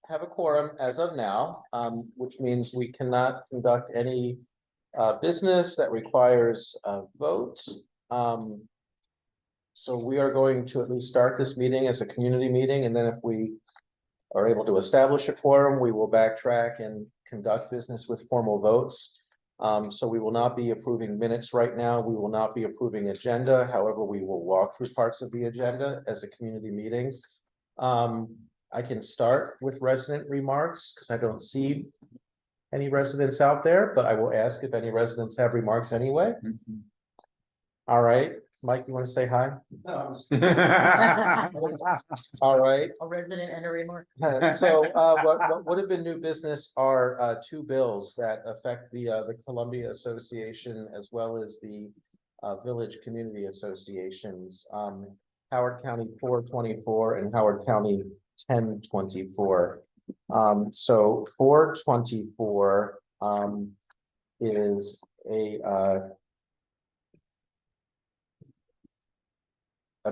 have a quorum as of now, which means we cannot conduct any business that requires a vote. So we are going to at least start this meeting as a community meeting, and then if we are able to establish a quorum, we will backtrack and conduct business with formal votes. So we will not be approving minutes right now. We will not be approving agenda. However, we will walk through parts of the agenda as a community meeting. I can start with resident remarks because I don't see any residents out there, but I will ask if any residents have remarks anyway. All right, Mike, you want to say hi? No. All right. A resident and a remark. So what would have been new business are two bills that affect the Columbia Association as well as the Village Community Associations, Howard County 424 and Howard County 1024. So 424 is a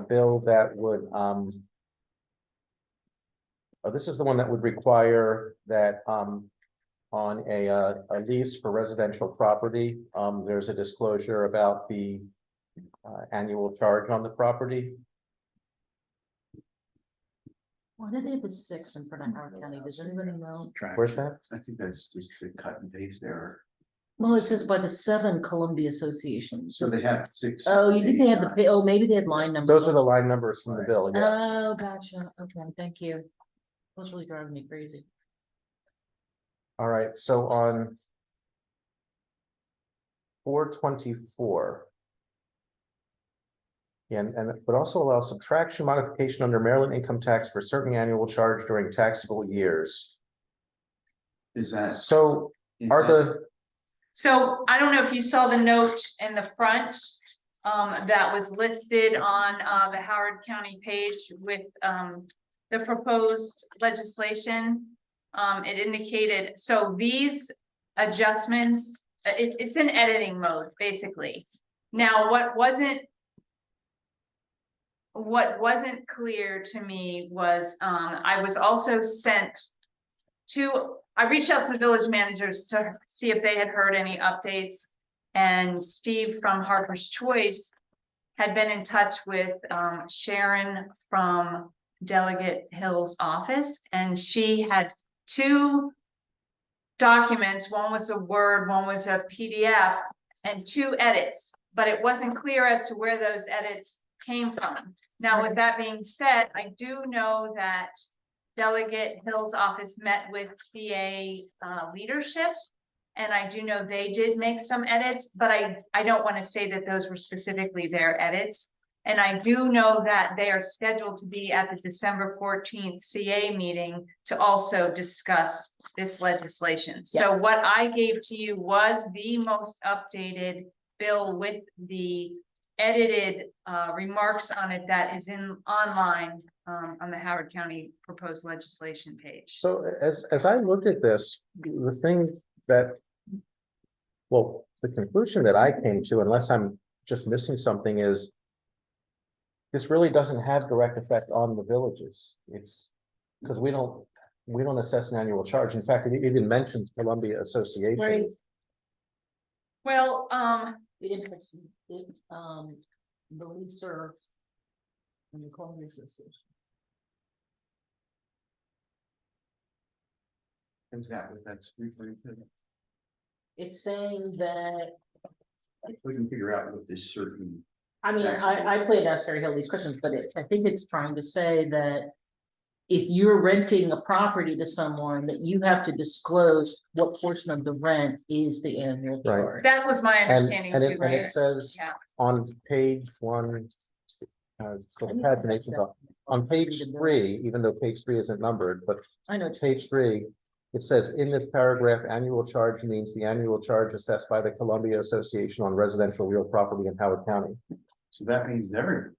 bill that would this is the one that would require that on a lease for residential property, there's a disclosure about the annual charge on the property. Why did they have a 6 in front of Howard County? Does anybody know? Where's that? I think that's just the cut and paste error. Well, it says by the 7 Columbia associations. So they have 6. Oh, you think they had the, oh, maybe they had line numbers. Those are the line numbers from the bill. Yeah. Oh, gotcha. Okay, thank you. That's really driving me crazy. All right, so on 424. And but also allow subtraction modification under Maryland income tax for certain annual charge during taxable years. Is that? So is are that- So I don't know if you saw the note in the front that was listed on the Howard County page with the proposed legislation. It indicated, so these adjustments, it's in editing mode, basically. Now, what wasn't clear to me was I was also sent I reached out to the village managers to see if they had heard any updates, and Steve from Harper's Choice had been in touch with Sharon from Delegate Hill's office, and she had 2 documents. One was a Word, one was a PDF, and 2 edits, but it wasn't clear as to where those edits came from. Now, with that being said, I do know that Delegate Hill's office met with CA leadership, and I do know they did make some edits, but I don't want to say that those were specifically their edits. And I do know that they are scheduled to be at the December 14th CA meeting to also discuss this legislation. Yes. So what I gave to you was the most updated bill with the edited remarks on it that is online on the Howard County proposed legislation page. so as I looked at this, the thing that, well, the conclusion that I came to, unless I'm just missing something, is this really doesn't have direct effect on the villages. It's because we don't assess an annual charge. In fact, it even mentions Columbia Association. Right. Well, The interest, the leaser and the Columbia Association. Is that what that's referring to? It's saying that, I couldn't figure out what this certain. I mean, I played ask Harry Hill these questions, but I think it's trying to say that if you're renting a property to someone, that you have to disclose what portion of the rent is the annual Right. charge. that was my understanding And too, it right? says Yeah. on page 1, so the pagination's on page 3, even though page 3 isn't numbered, but I know. page 3, it says in this paragraph, annual charge means the annual charge assessed by the Columbia Association on residential real property in Howard County. So that means everything.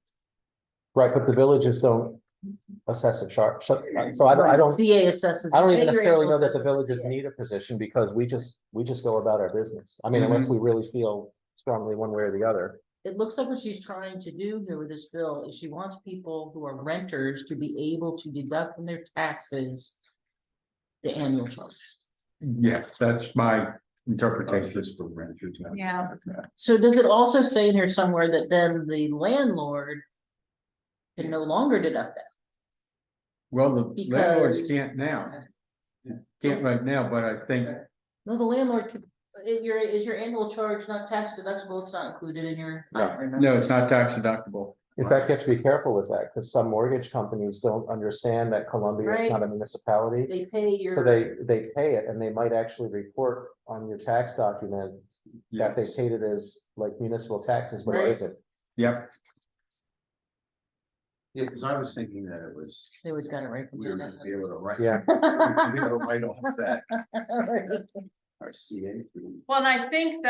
Right, but the villages don't assess a charge. So I don't CA assesses. I don't even Your necessarily annual know that the assessment villages CA. need a position because we just go about our business. I mean, unless we really feel strongly one way or the other. It looks like what she's trying to do here with this bill is she wants people who are renters to be able to deduct from their taxes the annual charge. Yes, that's my interpretation. Just for renters. not- Yeah. So does it also say in here somewhere that then the landlord can no longer deduct that? Well, the landlords Because- can't now. Can't right now, but I think, No, the landlord could, is your annual charge not tax deductible? It's not included in your. I don't remember. no, it's not tax deductible. In fact, you have to be careful with that, because some mortgage companies don't understand that Columbia is not a municipality. They pay your. So they pay it, and they might actually report on your tax document that they Yes. paid it as like municipal taxes, but it Right. isn't. Yep, Yeah, because I was thinking that it was, They always got it right. we were gonna be able to write. Yeah. we'd be able to write off that, Right. our CA. fee. Well, and I think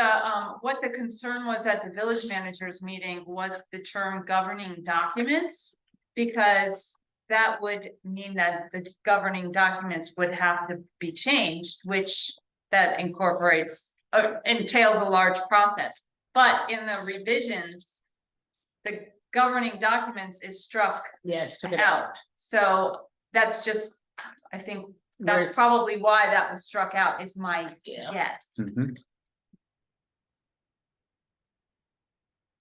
what the concern was at the village managers meeting was the term governing documents. Because that would mean that the governing documents would have to be changed, which that incorporates, entails a large process. But in the revisions, the governing documents is struck Yes, took it out. out. So that's just, I think that's Whereas- probably why that was struck out is my Yeah. guess. mhm,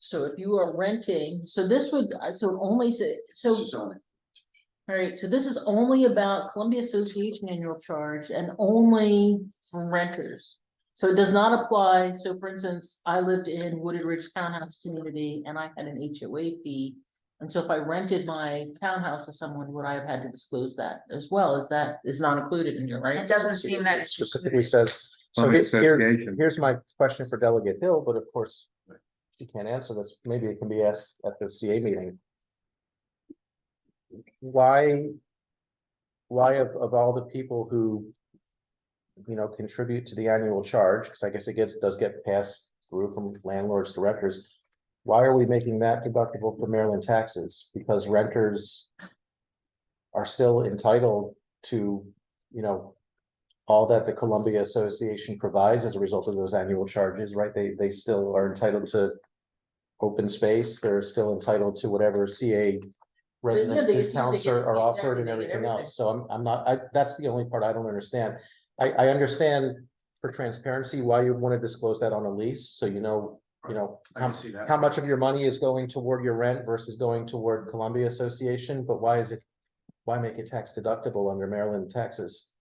So if you are renting, so this would, so it only say, so. This is only, All right, so this is only about Columbia Association annual charge and only for renters. So it does not apply, so for instance, I lived in Wooded Ridge Townhouse community and I had an HOA fee. And so if I rented my townhouse to someone, would I have had to disclose that as well? Is that is not included in here, right? It doesn't seem that It it's specifically says, so Public here's, association. here's my question for Delegate Hill, but of course, she can't answer this, maybe it can be asked at the CA meeting. Why of all the people who, you know, contribute to the annual charge, because I guess it does get passed through from landlords to renters, why are we making that deductible for Maryland taxes? Because renters are still entitled to, you know, all that the Columbia Association provides as a result of those annual charges, right? They still are entitled to open space, they're still entitled to whatever CA resident they get- discounts they get- are offered exactly, and they get everything everything. else. So I'm not, that's the only part I don't understand. I understand for transparency why you want to disclose that on a lease, so you know, I how, can see that. how much of your money is going toward your rent versus going toward Columbia Association, but why make it tax deductible under Maryland taxes?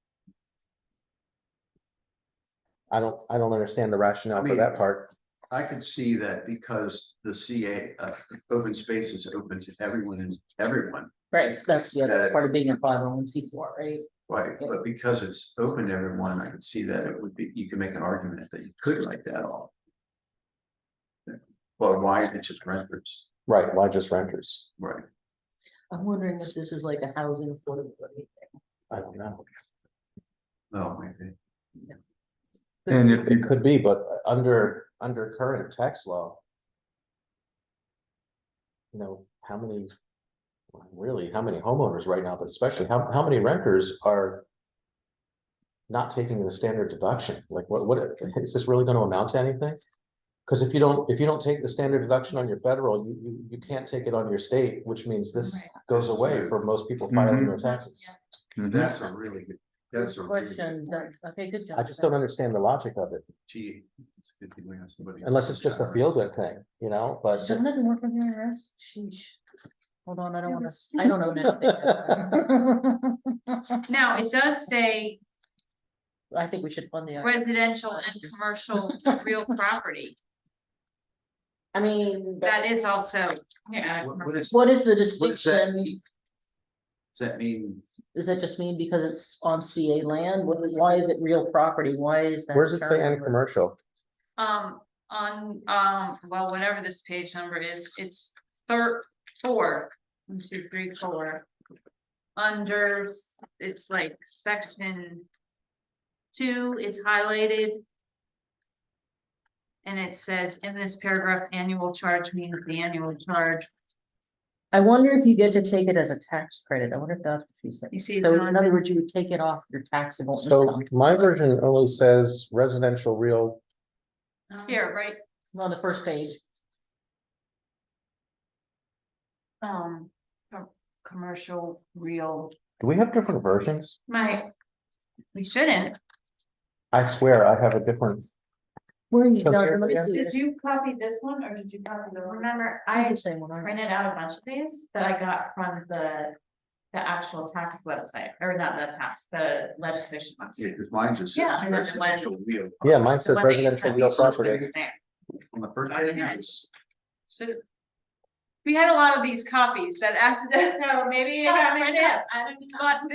I don't understand the rationale for that part. I could see that because the CA, open space is open to everyone and everyone, Right, that's the other part of being a 501c4, right? right? Yeah. But because it's open to everyone, I could see that it would be, you can make an argument that you could write that off. But why is it just renters? Right, why just renters? Right. I'm wondering if this is like a housing affordability thing. I don't know. No, maybe. and if It you, could be, but under current tax law. You know, how many homeowners right now, but especially how many renters are not taking the standard deduction? Like, what, is this really gonna amount to anything? Because if you don't take the standard deduction on your federal, you can't take it on your state, which means this Right. goes away for most people filing Mhm. their taxes. mhm, That's a really good, that's a Good really question, good point. okay, good job. I just don't understand the logic of it, Gee, it's a good thing we have somebody. unless it's just a feel good thing, you know, but. Does Jonathan work for the IRS? Sheesh. Hold on, I don't It wanna, was- I don't know nothing. Now, it does say I think we should fund the IRS. residential and commercial real property. I mean, That is also, yeah. What is, what is the what does that distinction? mean? Does that mean, Does that just mean because it's on CA land? Why is it real property? Why is that? Where's it say term? and commercial? Well, whatever this page number is, it's 4. 1, 2, 3, 4. Under, it's like section 2, it's highlighted. And it says in this paragraph, annual charge means the annual charge. I wonder if you get to take it as a tax credit. I wonder if that's what she said. You see So it on in other the- words, you would take it off your taxable So income. my version only says residential real, Here, right, On the first page. commercial real, do we have different versions? my, We shouldn't. I swear I have a different, Where are you, So Jonathan? Let me here- see Did this. you copy this one or did you copy the one? Remember, I'm I just saying what I. printed out a bunch of these that I got from the actual tax website, or not the tax, the legislation Yeah, website. because mine just says Yeah, and then the one- residential real. yeah, mine The says one that you residential sent me real was property. there. On the first So I page, didn't- it's- Should- We had a lot of these copies that accidentally. So maybe it got mixed up, I don't know, But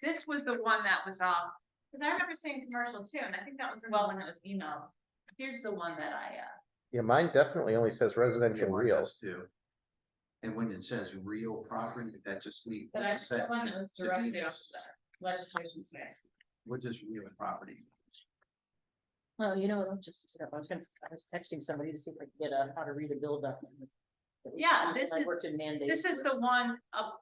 this was the one that was off. because I remember seeing commercial too, and I think that was the one that was emailed. Here's the one that I, Yeah, mine definitely only says yeah, residential mine real. does too. And when it says real property, that just means. But I, the one that was directly off the legislation site. What is real property? Well, you know, what, I'll just, I was texting somebody to see if I could get a, how to read a bill document. Yeah, this I is- worked in mandates. this is the one up,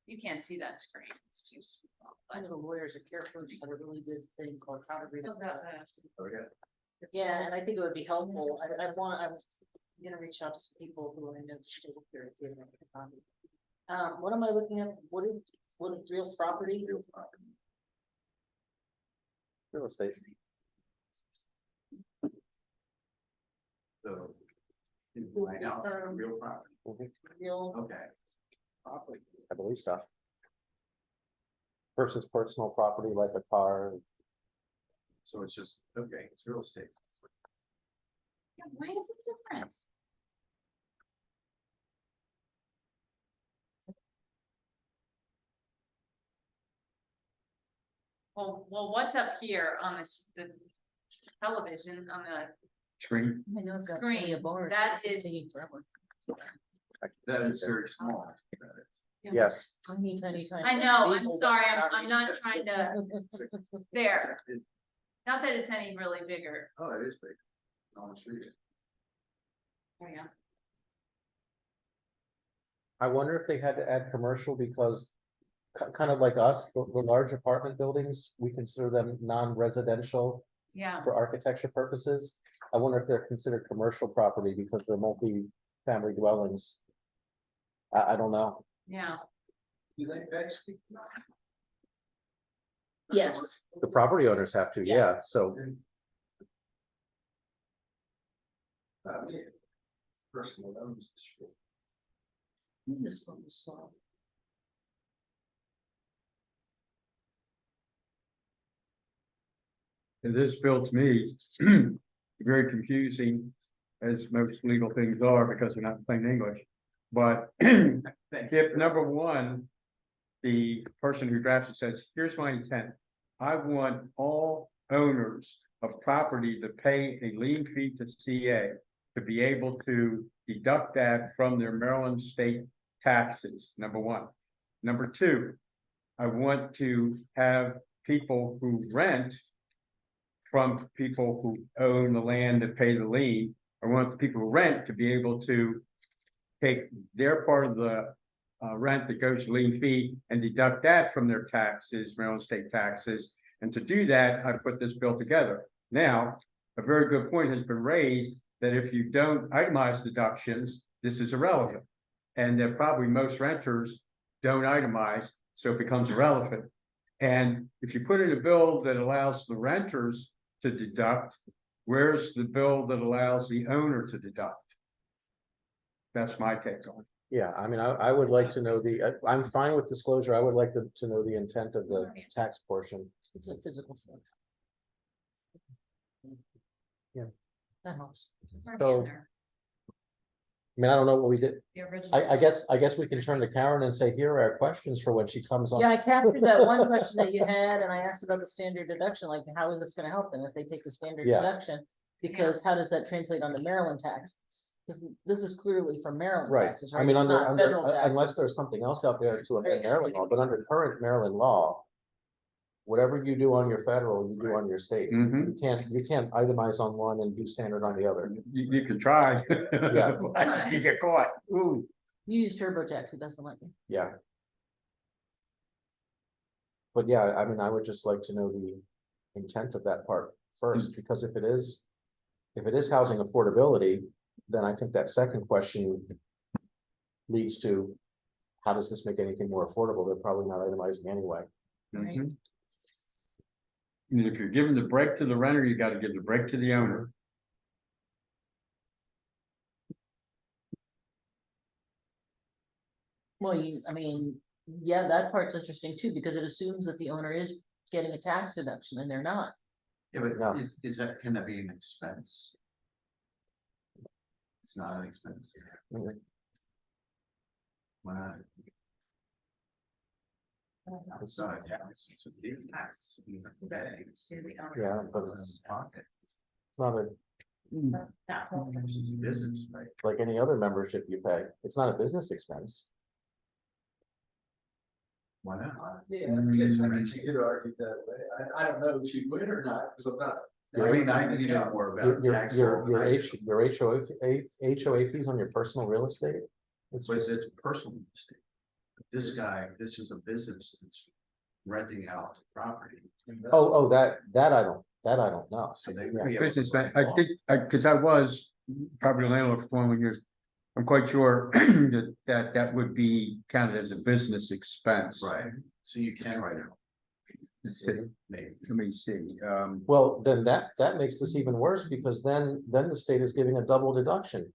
you can't see that screen, it's too small. I know the lawyers at Care First had a really good thing called how to read a How's bill. that, Oh, yeah. Yeah, and I think it would be helpful. I'm gonna reach out to some people who I know still here. What am I looking at? What is real property? Real property. Real estate. So. Right now, real property, Mhm, Real okay. property. I believe so. Versus personal property like a car. So it's just, okay, it's real estate. Yeah, why is it different? Well, what's up here on this, the television, on the, Screen. I know it's got plenty of Screen, bars. that This is- taking forever. That is very small. That is. Yes, Tiny, tiny, tiny. I know, These I'm old sorry, ones I'm not That's trying good. to, there, not that it's any really bigger. Oh, it is big. Almost read it. There we go. I wonder if they had to add commercial because kind of like us, the large apartment buildings, we consider them non-residential Yeah, for architecture purposes. I wonder if they're considered commercial property because they're multi-family dwellings. I don't know. yeah, Do they actually? Yes, The property owners have to, yeah, so. Yeah. Personal owns the street. this one was, And this bill to me, very confusing, as most legal things are, because they're not plain English. But if number one, the person who drafts it says, here's my intent. I want all owners of property to pay a lien fee to CA to be able to deduct that from their Maryland state taxes, number one. Number two, I want to have people who rent from people who own the land that pay the lien. I want the people who rent to be able to take their part of the rent that goes to lien fee and deduct that from their taxes, Maryland state taxes. And to do that, I put this bill together. Now, a very good point has been raised that if you don't itemize deductions, this is irrelevant. And that probably most renters don't itemize, so it becomes irrelevant. And if you put in a bill that allows the renters to deduct, where's the bill that allows the owner to deduct? That's my take on it. Yeah, I mean, I would like to know I'm fine with disclosure. I would like to know the intent of the tax portion. it's a physical form. Yeah. That helps. It's already So- in there, I mean, I don't know what we did. the original. I guess we can turn to Karen and say, here are our questions for when she comes on. Yeah, I captured that one question that you had, and I asked about the standard deduction, like, how is this gonna help them if they take the standard Yeah. deduction? Because how does that translate onto Maryland taxes? Because this is clearly from Maryland Right, taxes, I right? mean, It's not under, federal unless taxes. there's something else out there to amend Right. Maryland law, but under current Maryland law. Whatever you do on your federal, you do on your state. Mhm. You can't itemize on one and do standard on the other. You can try. Yeah. But you get caught. Ooh. You use TurboTax, it doesn't let you. Yeah. But yeah, I mean, I would just like to know the intent of that part first, because if it is housing affordability, then I think that second question leads to, how does this make anything more affordable? They're probably not itemizing anyway. Right. Mhm. And if you're giving the break to the renter, you gotta give the break to the owner. Well, I mean, yeah, that part's interesting too, because it assumes that the owner is getting a tax deduction and they're not. Yeah, but No. is that, can that be an expense? It's not an expense. Mhm. Why not? It's not a tax, it's a big tax. Yeah, but it's not That whole It's section. business, right? like any other membership you pay. It's not a business expense. Why not? Yeah, Mm. you could argue that way. I don't know if you would or not, because I'm not. I mean, you know more Your, about your, tax law than your I do. your HOA fees on your personal real estate? It's But just, it's personal mistake. This guy, this is a business that's renting out property. oh, that I don't know. So they. Yeah. be able to Businessman, break I law. think, cause I was property landlord for 21 years. I'm quite sure that would be counted as a business expense. Right, so you can write it, Let's see, maybe. let me see, Well, then that makes this even worse, because then the state is giving a double deduction.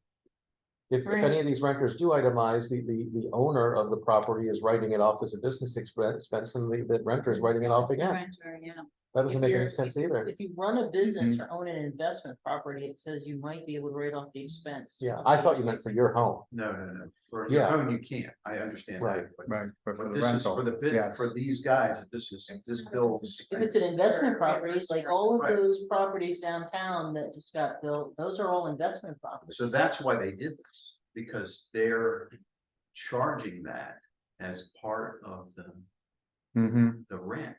If any Right. of these renters do itemize, the owner of the property is writing it off as a business expense, and the renter is writing it off again. Renter, yeah. That doesn't If make you're- any sense either. If you run a business or own an investment property, it says you might be able to write off the expense. Yeah, I thought you meant for your home. No, for your Yeah. own, you can't, I understand Right. that. but- right, but for But the this is for rental, the bid, yes. for these guys, this is, this bill. If it's an investment property, like all of Right. those properties downtown that just got built, those are all investment properties. So that's why they did this, because they're charging that as part of Mhm. the rent.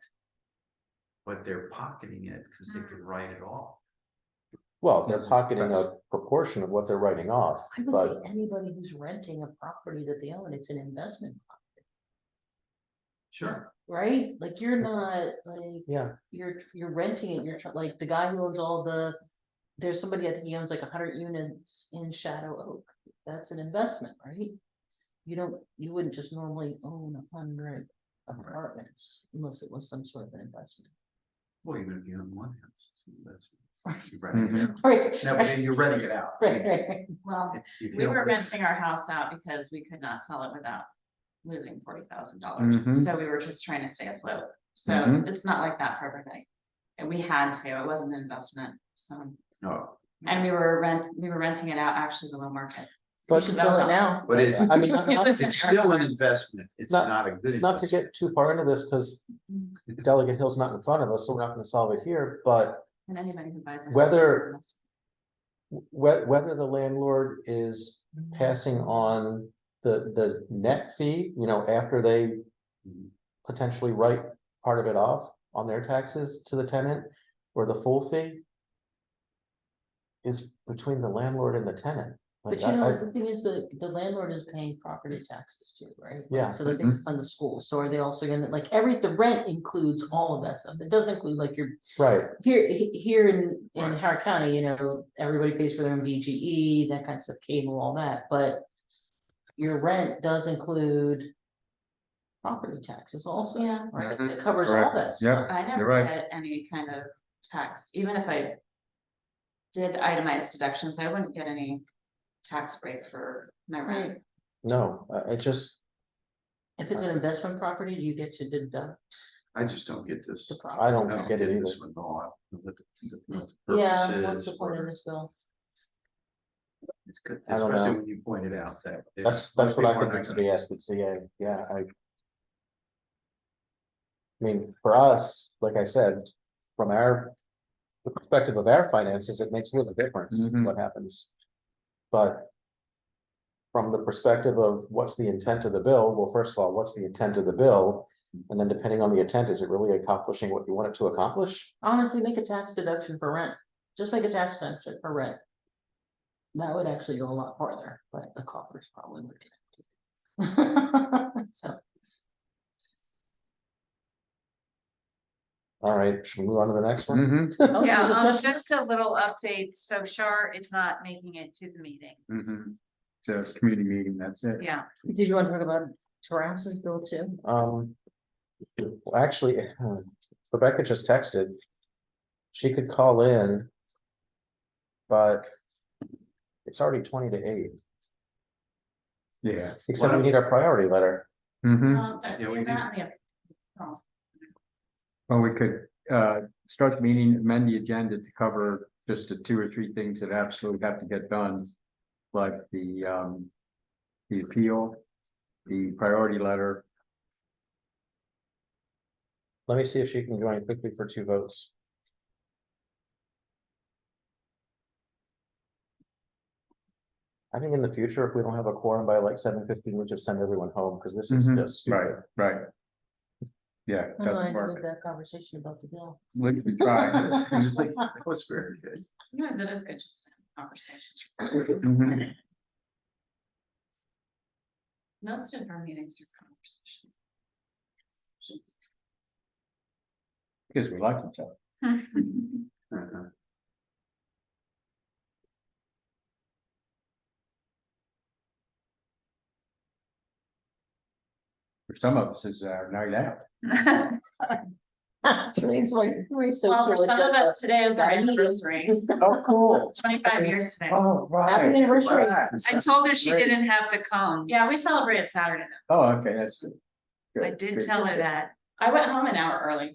But they're pocketing it because they can write it off. Well, they're pocketing a proportion of what they're writing off, I would but say anybody who's renting a property that they own, it's an investment, Sure. right? Like you're not, like, yeah, you're renting it, like the guy who owns there's somebody, I think he owns like 100 units in Shadow Oak. That's an investment, right? You wouldn't just normally own 100 apartments unless it was some sort of an investment. Well, even if you own one house, it's an investment. You're renting it out. Right. No, but then you're renting it out. Right, right. Well, If you we don't were live- renting our house out because we could not sell it without losing $40,000. Mhm. So we were just trying to stay afloat. So Mhm. it's not like that for everybody. And we had to, it wasn't an investment, so, No, and we were renting it out actually below market. You should sell it now. but it's, I mean, not, It not- was- it's still an investment. It's Not- not a good not to investment. get too far into this, because Delegate Hill's not in front of us, so we're not gonna solve it here, but And anybody who buys a house. Whether- is an whether the landlord is passing on the net fee, after they potentially write part of it off on their taxes to the tenant, or the full fee is between the landlord and the tenant. Like, But I- the thing is, the landlord is paying property taxes too, right? Like, Yeah. So that they fund the school, so are they also gonna, like, the rent includes all of that stuff, it doesn't include like your, Right, here in Right. Howard County, everybody pays for their own VGE, that kind of stuff, cable, all that, but. Your rent does include property taxes also, Yeah. right? Mhm. It covers all Correct. that Yep. stuff. I You're never right. get any kind of tax, even if I did itemized deductions, I wouldn't get any tax break for my rent. no, I just, If it's an investment property, do you get to deduct I just don't get this. the I property? don't I don't get it either. this one at all. What the Yeah, purpose what's the is, point of or- this bill? It's good, I don't especially know. when you pointed out that. That's most what I people are think not needs to gonna- be asked at CA, yeah, I mean, for us, like I said, from the perspective of our finances, it makes a little difference Mhm. what happens. But from the perspective of what's the intent of the bill, well, first of all, what's the intent of the bill? And then depending on the intent, is it really accomplishing what you want it to accomplish? Honestly, make a tax deduction for rent, just make a tax deduction for rent. That would actually go a lot farther, but the coffers probably would get empty. So, All right, should we move on to the next one? Mhm. that was a Yeah, good discussion. just a little update. So Shar is not making it to the meeting. Mhm. So it's a community meeting, that's it. Yeah. Did you want to talk about Terrace's bill too? Well, actually, Rebecca just texted, she could call in. But it's already 20 to 8, Yeah. except we need our priority letter. Mm-hmm. Yeah, we do. Well, we could, start the meeting, amend the agenda to cover just the 2 or 3 things that absolutely have to get done. Like the appeal, the priority letter. Let me see if she can join quickly for 2 votes. I think in the future, if we don't have a quorum by like 7:15, we just send everyone home, because this is Mhm. just stupid. Right. Yeah, I doesn't enjoyed work. that conversation about the bill. We can try. That was very good. Sometimes it is good just to have conversations. Mhm. Most of our meetings are conversations. Because we like each other. Uh-huh. For some of us, it's our night out. Today's my Well, social. for some of agenda. us, today is our Got a meeting. anniversary, Oh, cool. 25 years today. Oh, right. Happy anniversary. Right. I told her she Great. didn't have to come. Yeah, we celebrate Saturday though. Oh, okay, that's good. Good, I did good, tell good, her good. that. I went home an hour early,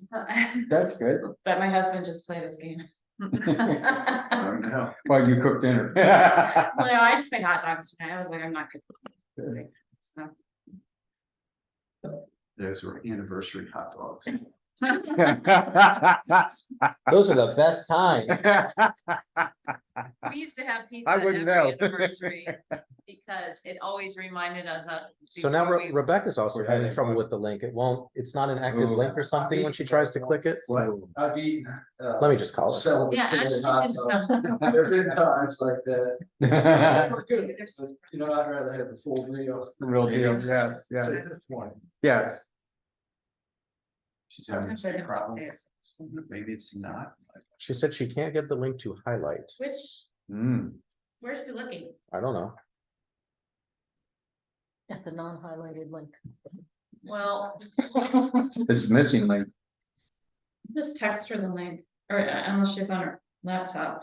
That's good. but my husband just played his game. Oh, no. Well, you cooked dinner. Well, no, I just made hot dogs tonight. I was like, I'm not good. So. Those were anniversary hot dogs. Those are the best kind. We used to have pizza I every wouldn't know. anniversary because it always reminded us of. So now before we- Rebecca's also We're having having trouble fun. with the link. It won't, it's not an active Ooh. link or something when she tries to click it. What? I've eaten. Let me just call it. Yeah, Celebratory Ashley hot did dogs. There've been times like that. We're good. You know, I'd rather have a full meal. Real deal, yes, yes, yes. She's having the Sometimes I same don't problem. update. Maybe it's not. She said she can't get the link to highlight. Which, Mm. where's she looking? I don't know. At the non-highlighted link. Well, This is missing link. just text her the link, or unless she's on her laptop.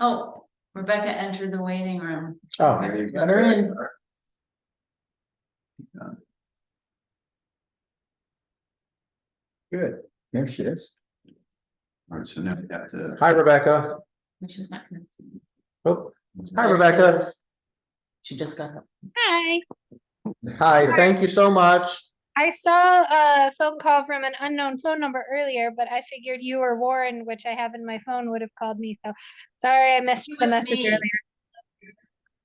Oh, Rebecca entered the waiting room. Oh, There you go. Let her in. Good. There she is. All right, so now we have to. hi, Rebecca. She's not connected. Oh, hi, There she Rebecca. is. She just got up. Hi, Hi, thank you so much. I saw a phone call from an unknown phone number earlier, but I figured you or Warren, which I have in my phone, would have called me. So sorry I missed It the was message me. earlier.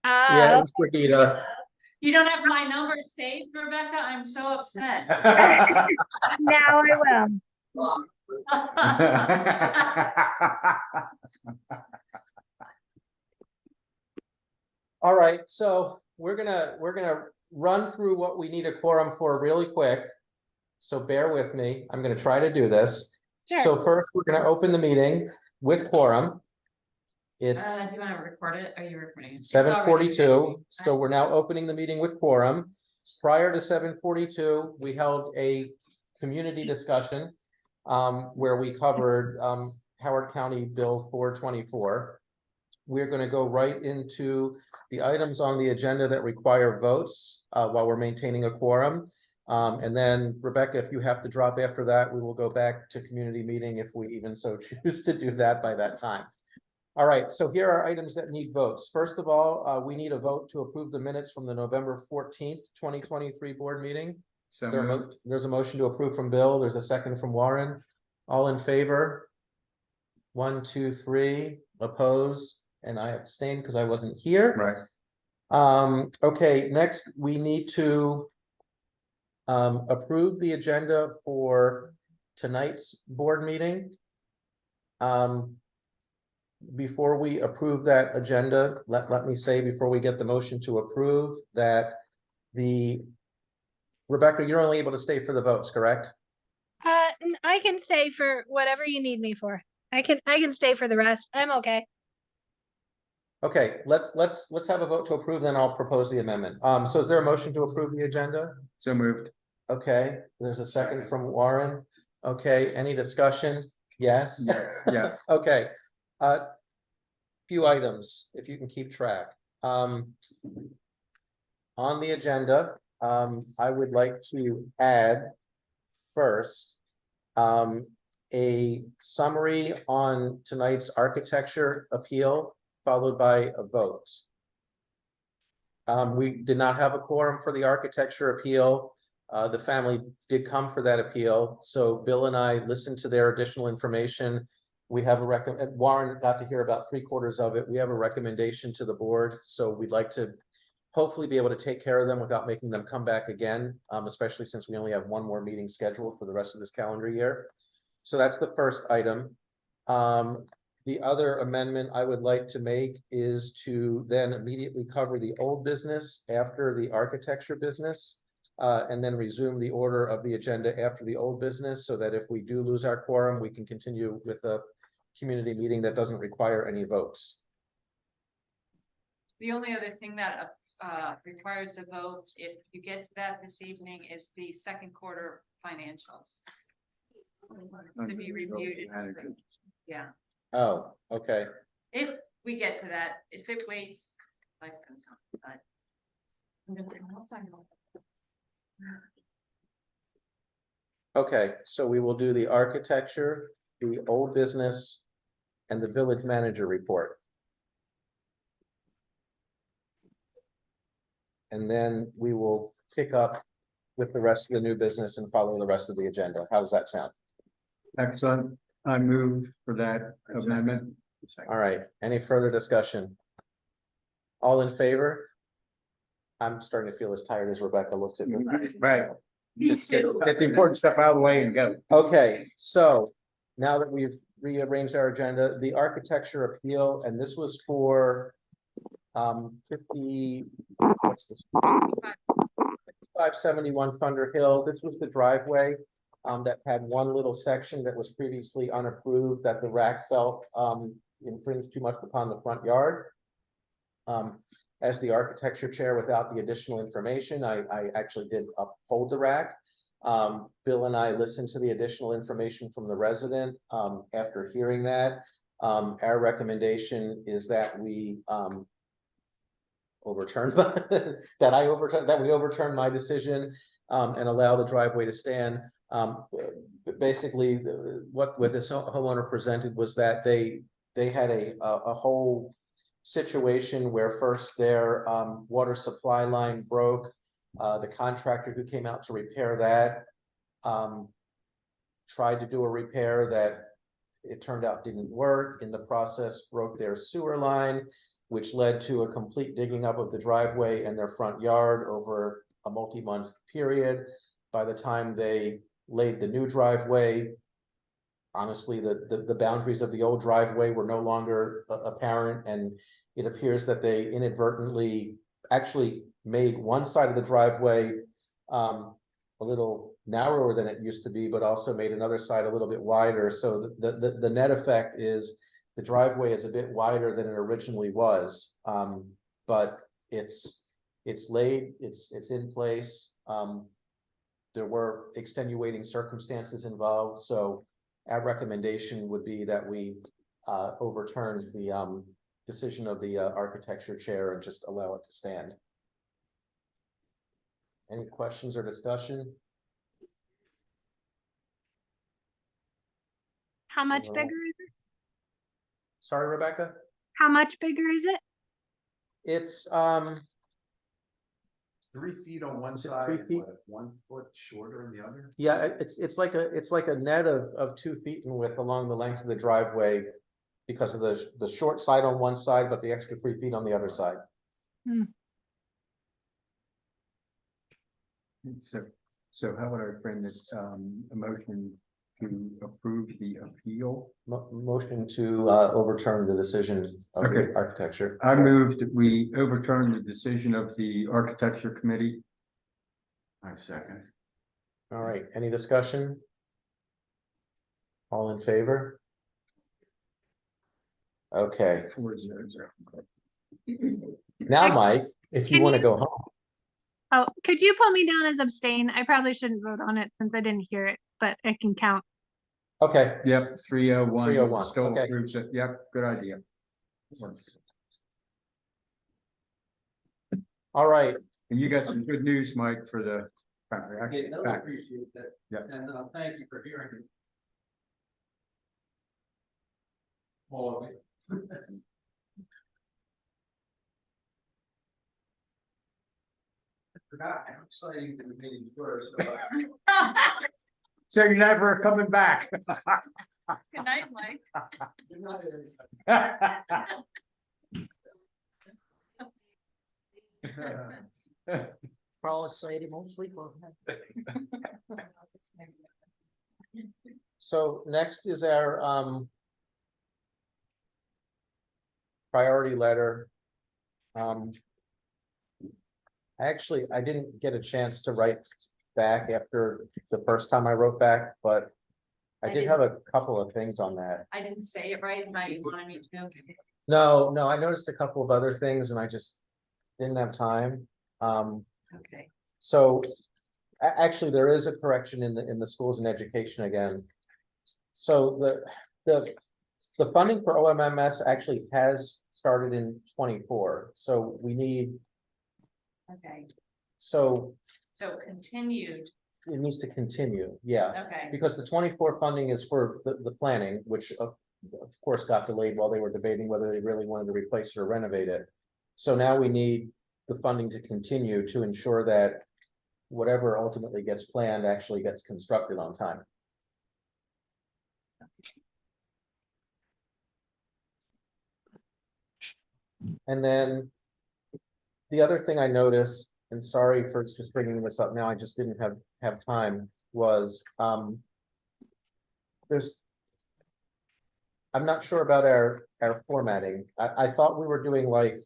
Yeah, it was Brigitte. You don't have my number saved, Rebecca? I'm so upset. Now I will. All right, so we're gonna run through what we need a quorum for really quick. So bear with me. I'm gonna try to do this. Sure. So first, we're gonna open the meeting with quorum. It's Do you wanna record it? Are you recording it? 7:42, so we're now opening the meeting with quorum. Prior to 7:42, we held a community discussion where we covered Howard County Bill 424. We're going to go right into the items on the agenda that require votes while we're maintaining a quorum. And then Rebecca, if you have to drop after that, we will go back to community meeting if we even so choose to do that by that time. All right, so here are items that need votes. First of all, we need a vote to approve the minutes from the November 14th, 2023 board meeting. So There's a motion to approve from Bill. There's a second from Warren. All in favor? 1, 2, 3, oppose, and I abstain because I wasn't here. right. Okay, next we need to approve the agenda for tonight's board meeting. Before we approve that agenda, let me say before we get the motion to approve that Rebecca, you're only able to stay for the votes, correct? I can stay for whatever you need me for. I can stay for the rest. I'm okay. Okay, let's have a vote to approve, then I'll propose the amendment. So is there a motion to approve the agenda? So moved. Okay, there's a second from Warren. Okay, any discussion? Yes? Yes. Okay. Few items, if you can keep track. On the agenda, I would like to add first, a summary on tonight's architecture appeal, followed by a vote. We did not have a quorum for the architecture appeal. The family did come for that appeal, so Bill and I listened to their additional information. We have a Warren got to hear about 3/4 of it. We have a recommendation to the board, so we'd like to hopefully be able to take care of them without making them come back again, especially since we only have one more meeting scheduled for the rest of this calendar year. So that's the first item. The other amendment I would like to make is to then immediately cover the old business after the architecture business. And then resume the order of the agenda after the old business, so that if we do lose our quorum, we can continue with a community meeting that doesn't require any votes. The only other thing that requires a vote, if you get to that this evening, is the second quarter financials. To be reviewed. Yeah, Oh, okay. if we get to that, if it waits, life goes on, Okay, so we will do the architecture, the old business, and the village manager report. And then we will pick up with the rest of the new business and follow the rest of the agenda. How does that sound? Excellent. I move for that amendment. All right, any further discussion? All in favor? I'm starting to feel as tired as Rebecca looks at me. Right. Me Just get too. the important stuff out of the way and go. Okay, so now that we've rearranged our agenda, the architecture appeal, and this was for 571 Thunder Hill. This was the driveway that had one little section that was previously unapproved that the RAC felt infringed too much upon the front yard. As the architecture chair, without the additional information, I actually did uphold the RAC. Bill and I listened to the additional information from the resident. After hearing that, our recommendation is that we that we overturn my decision and allow the driveway to stand. Basically, what this homeowner presented was that they had a whole situation where first their water supply line broke. The contractor who came out to repair that tried to do a repair that it turned out didn't work. In the process, broke their sewer line, which led to a complete digging up of the driveway and their front yard over a multi-month period. By the time they laid the new driveway, honestly, the boundaries of the old driveway were no longer apparent, and it appears that they inadvertently actually made one side of the driveway a little narrower than it used to be, but also made another side a little bit wider. So the net effect is the driveway is a bit wider than it originally was, but it's laid, it's in place. There were extenuating circumstances involved, so our recommendation would be that we overturn the decision of the architecture chair and just allow it to stand. Any questions or discussion? How much No. bigger is it? Sorry, Rebecca? How much bigger is it? It's 3 feet on one Is it side, 3 feet? what, 1 foot shorter on the other? yeah, it's like a net of 2 feet in width along the length of the driveway because of the short side on one side, but the extra 3 feet on the other side. So how would I frame this, a motion to approve the appeal? Motion to overturn the decision of Okay. the architecture. I moved that we overturn the decision of the architecture committee. I second. All right, any discussion? All in favor? Okay, 4-0-0. now, Mike, if you Can want to you- go home. Oh, could you put me down as abstain? I probably shouldn't vote on it since I didn't hear it, but I can count. Okay, Yep, 301. 301, Still okay. approves it. Yep, good idea. all right. And you got some good news, Mike, for the. Okay, no, I appreciate that. Yeah. And, thank you for hearing me. All of it. I forgot how exciting the meetings were, so. So you're never coming back. Good night, Mike. Good night, everybody. We're all excited, won't sleep well tonight. So next is our priority letter. I didn't get a chance to write back after the first time I wrote back, but I I did have a couple of things on that. I didn't say it right, now you wanted me to. No, I noticed a couple of other things and I just didn't have time. Okay. So actually, there is a correction in the schools and education again. So the funding for OMMS actually has started in 24. So we need, Okay, so so continued, it needs to continue, yeah. okay, Because the 24 funding is for the planning, which of course got delayed while they were debating whether they really wanted to replace it or renovate it. So now we need the funding to continue to ensure that whatever ultimately gets planned actually gets constructed on time. And then the other thing I noticed, and sorry for just bringing this up now, I just didn't have time, was I'm not sure about our formatting. I thought we were doing like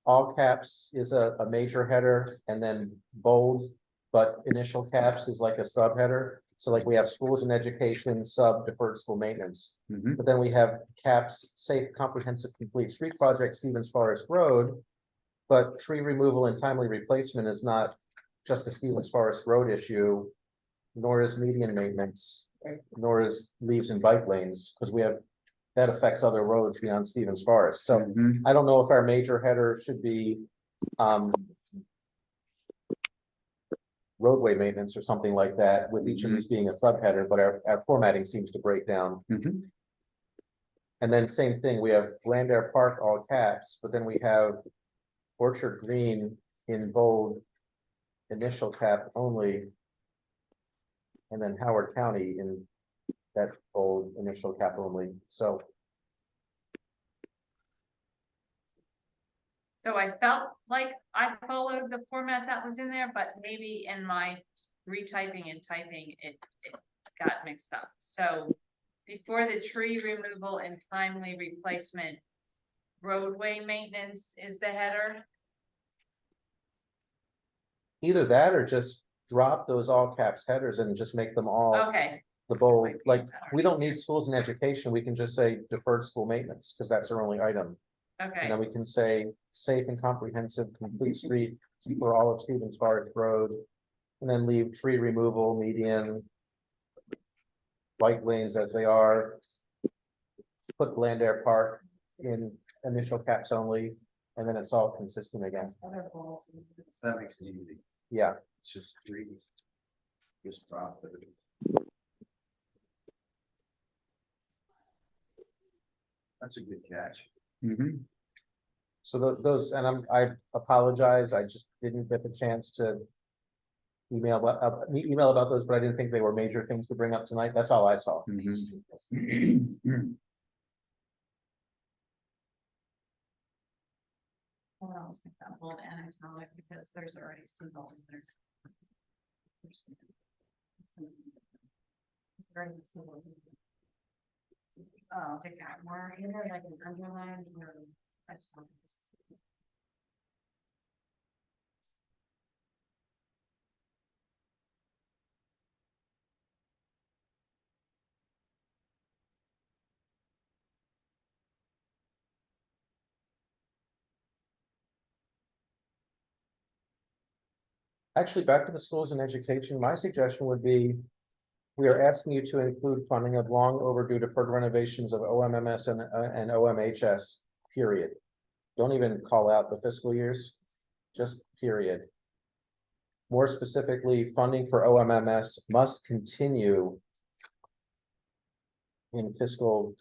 all caps is a major header and then bold, but initial caps is like a subheader. So like we have schools and education, sub deferred school maintenance. Mhm. But then we have caps, safe, comprehensive, complete street project, Stevens Forest Road. But tree removal and timely replacement is not just a Stevens Forest Road issue, nor is median maintenance, nor is leaves and bike lanes, because that affects other roads beyond Stevens Forest. So Mhm. I don't know if our major header should be roadway maintenance or something like that, with each of these being a subheader, but our formatting seems to break down. Mhm. And then same thing, we have Blandair Park, all caps, but then we have Orchard Green in bold, initial cap only. And then Howard County in that bold, initial cap only, so. so I felt like I followed the format that was in there, but maybe in my retyping and typing, it got mixed up, so. Before the tree removal and timely replacement, roadway maintenance is the header. Either that or just drop those all caps headers and just make them all Okay, the bold, like, we don't need schools and education, we can just say deferred school maintenance, because that's our only item. And okay, then we can say safe and comprehensive complete street for all of Stevens Forest Road. And then leave tree removal, median. Bike lanes as they are. Put Blandair Park in initial caps only, and then it's all consistent again. That makes it easy. Yeah, It's just three. Just drop it. That's a good catch. Mhm. so those, and I apologize, I just didn't get the chance to. Email about those, but I didn't think they were major things to bring up tonight. That's all I saw. Mhm. Well, I was thinking about bold and italic because there's already some bold in there. Oh, take out more either like an underline or. I just want this. Actually, back to the schools and education, my suggestion would be. We are asking you to include funding of long overdue deferred renovations of OMMS and OMHS, period. Don't even call out the fiscal years, just period. More specifically, funding for OMMS must continue in fiscal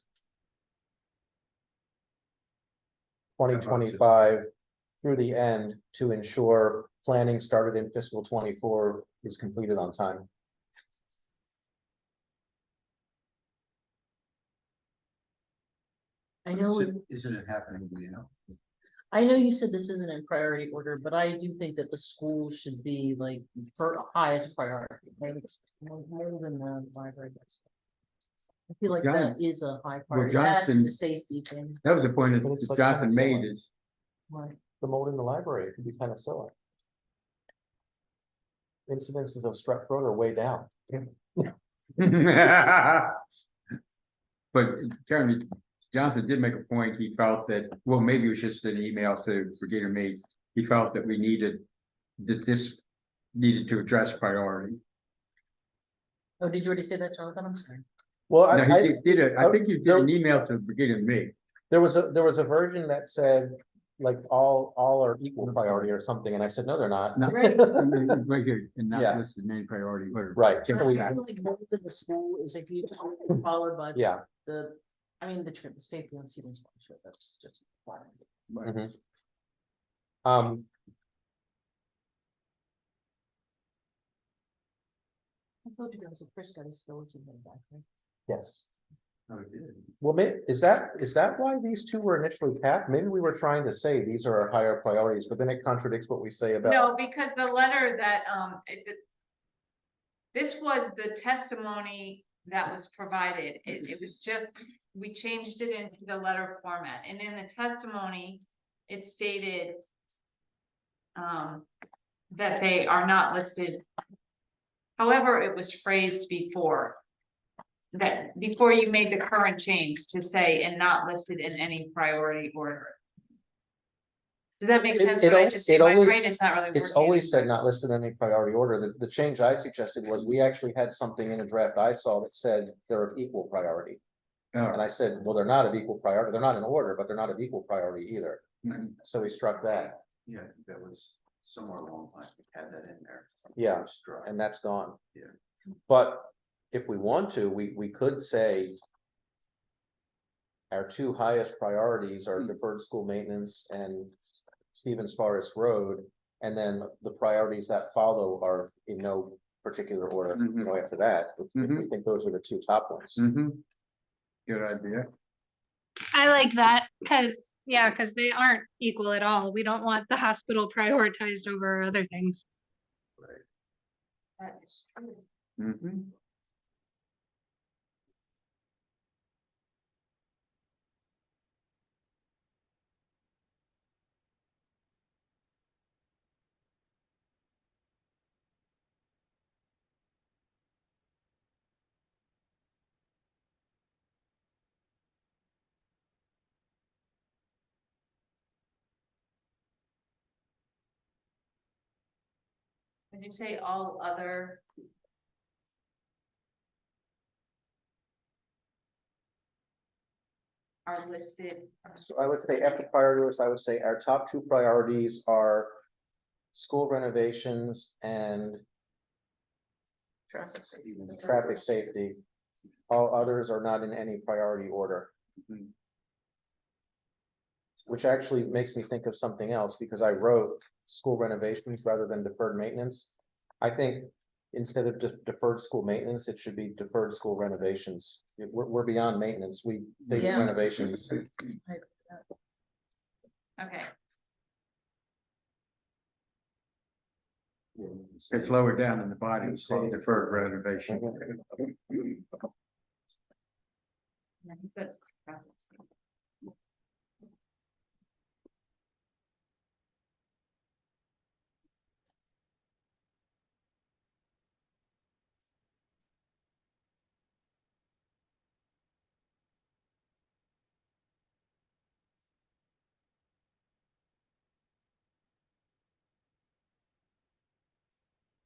2025 through the end to ensure planning started in fiscal 24 is completed on time. I know, Isn't it happening now? I know you said this isn't in priority order, but I do think that the school should be like for highest priority. Maybe it's more than the library. I feel like that is a high priority. That and the safety thing. That was the point But it's that like Jonathan kinda made similar. is, Like, The mold in the library could be kind of silly. Incidences of strep throat are way down. but Jeremy, Jonathan did make a point. He felt that, well, maybe it was just an email to Brigadier Me. He felt that we needed, that this needed to address priority. oh, did you already say that, Jonathan? I'm sorry. Well, No, I he did it. I think you did an email to Brigadier Me. there was a version that said like all are equal priority or something, and I said, no, they're not. Not Right. right here, and not Yeah. listed in any priority order. Right. I feel like mold in the school is a huge, followed by Yeah. the, I mean, the safety on students. Sure, that's just. fine. Mhm. I told you guys that Chris got his skeleton back, right? Yes. Oh, it did. Well, is that why these two were initially capped? Maybe we were trying to say these are our higher priorities, but then it contradicts what we say about. No, because the letter that, this was the testimony that was provided. It was just, we changed it into the letter format, and in the testimony, it stated that they are not listed. However, it was phrased before. That before you made the current change to say and not listed in any priority order. Does that make sense? What I just said, my brain is not really working. It's always said anymore. not listed in any priority order. The change I suggested was we actually had something in a draft I saw that said they're of equal priority. And I said, well, they're not of equal priority. They're not in order, but they're not of equal priority either. So we struck that. Yeah, that was somewhere along the line, we had that in there. Yeah. It was struck. And that's gone. Yeah. But if we want to, we could say our two highest priorities are deferred school maintenance and Stevens Forest Road. And then the priorities that follow are in no particular order, you know, after that. We think those are the two top ones. Good idea. I like that, because they aren't equal at all. We don't want the hospital prioritized over other things. That is true. When you say all other. Are listed. So I would say after priorities, I would say our top two priorities are school renovations and traffic safety. All others are not in any priority order. Which actually makes me think of something else because I wrote school renovations rather than deferred maintenance. I think instead of deferred school maintenance, it should be deferred school renovations. We're beyond maintenance. We think Yeah. renovations. Okay, It's lower down in the body, it's called deferred renovation. and he said.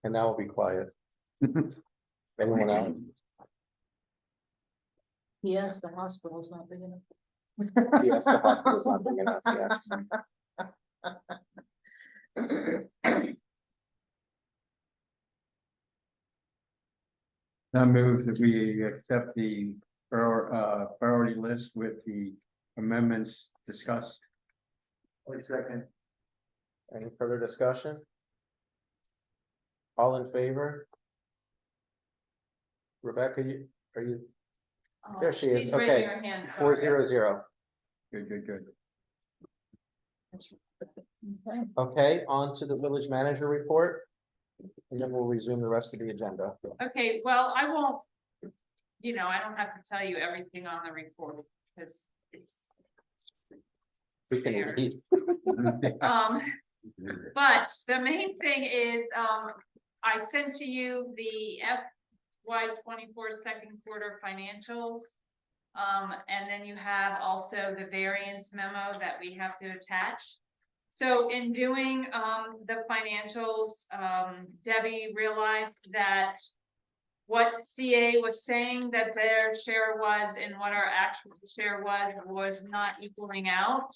And now we'll be quiet. Anyone else? P.S. The hospital's not big enough. Yes, the hospital's not big enough, yes. I move that we accept the priority list with the amendments discussed. Wait a second. Any further discussion? All in favor? Rebecca, are you, there she is, Please raise okay. your hand, 400. Good. Okay. Okay, on to the village manager report. And then we'll resume the rest of the agenda. Okay, well, I won't, I don't have to tell you everything on the report because it's, We can There. read. but the main thing is, I sent to you the FY 24 second quarter financials. And then you have also the variance memo that we have to attach. So in doing, the financials, Debbie realized that what CA was saying that their share was and what our actual share was not equaling out.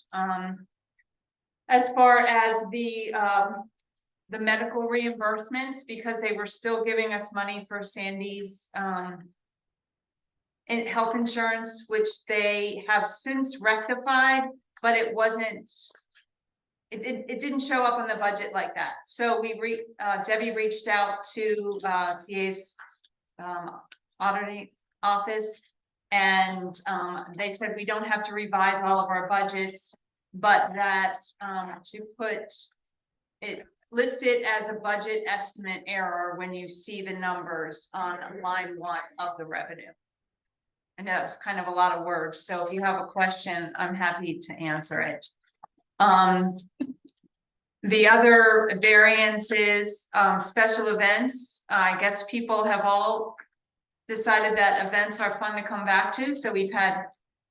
As far as the medical reimbursements, because they were still giving us money for Sandy's, and health insurance, which they have since rectified, but it wasn't. It didn't show up on the budget like that. So Debbie reached out to CA's auditing office, and they said we don't have to revise all of our budgets, but that to put it listed as a budget estimate error when you see the numbers on line 1 of the revenue. I know it's kind of a lot of words, so if you have a question, I'm happy to answer it. The other variances, special events, I guess people have all decided that events are fun to come back to. So we've had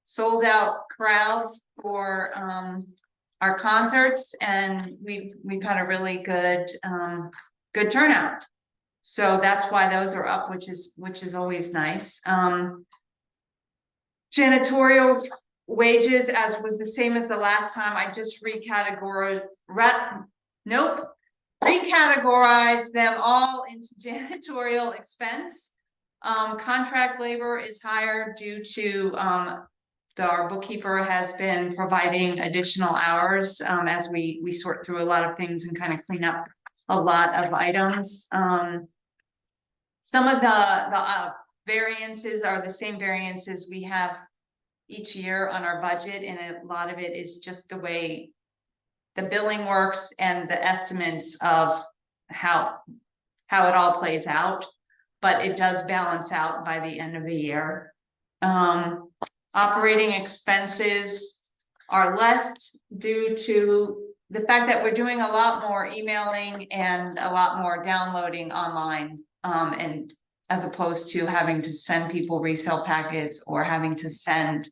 sold out crowds for our concerts, and we've had a really good turnout. So that's why those are up, which is always nice. Janitorial wages, as was the same as the last time, I just recategorized them all into janitorial expense. Contract labor is higher due to our bookkeeper has been providing additional hours as we sort through a lot of things and kind of clean up a lot of items. Some of the variances are the same variances we have each year on our budget, and a lot of it is just the way the billing works and the estimates of how it all plays out, but it does balance out by the end of the year. Operating expenses are less due to the fact that we're doing a lot more emailing and a lot more downloading online, and as opposed to having to send people resale packets or having to send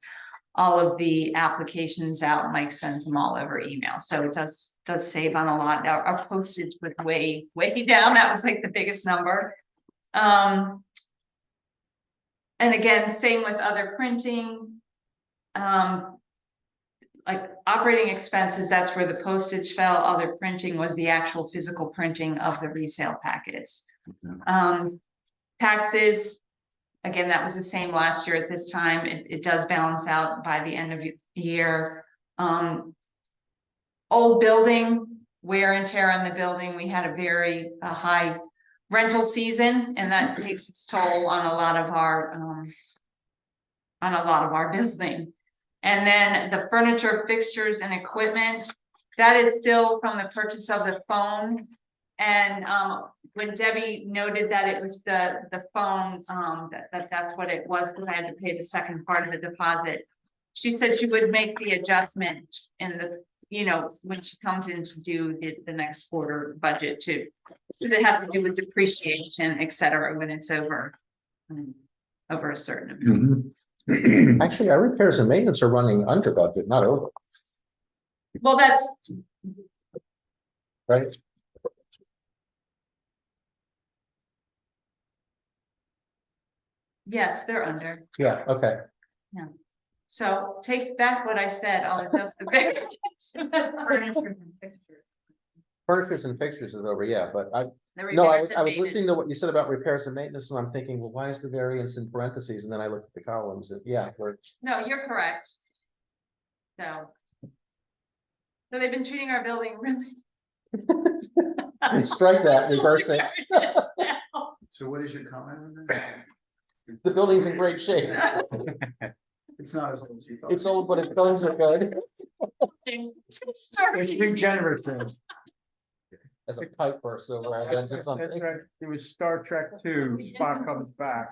all of the applications out. Mike sends them all over email. So it does save on a lot. Our postage was way down. That was like the biggest number. And again, same with other printing. Like operating expenses, that's where the postage fell. Other printing was the actual physical printing of the resale packets. Taxes, again, that was the same last year at this time. It does balance out by the end of the year. Old building, wear and tear on the building. We had a very high rental season, and that takes its toll on a lot of our building. And then the furniture, fixtures, and equipment, that is still from the purchase of the phone. And when Debbie noted that it was the phone, that's what it was, because I had to pay the second part of the deposit. She said she would make the adjustment in the, when she comes in to do the next quarter budget too. It has to do with depreciation, et cetera, when it's over a certain amount. Actually, our repairs and maintenance are running under budget, not over, Well, that's right? yes, they're under. Yeah, okay. So take back what I said, I'll adjust the variance. Furnitures and fixtures is over, yeah, but I, The no, repairs and I was listening to maintenance. what you said about repairs and maintenance, and I'm thinking, well, why is the variance in parentheses? And then I looked at the columns, and yeah, we're, No, you're correct. So. So they've been treating our building really. strike that, reverse it. So what is your comment on that? The building's in great shape. It's not as old as you thought. It's old, but its bones are good. It's regenerative. As a pipe burst over our heads or That's something. right. It was Star Trek 2, Spock comes back.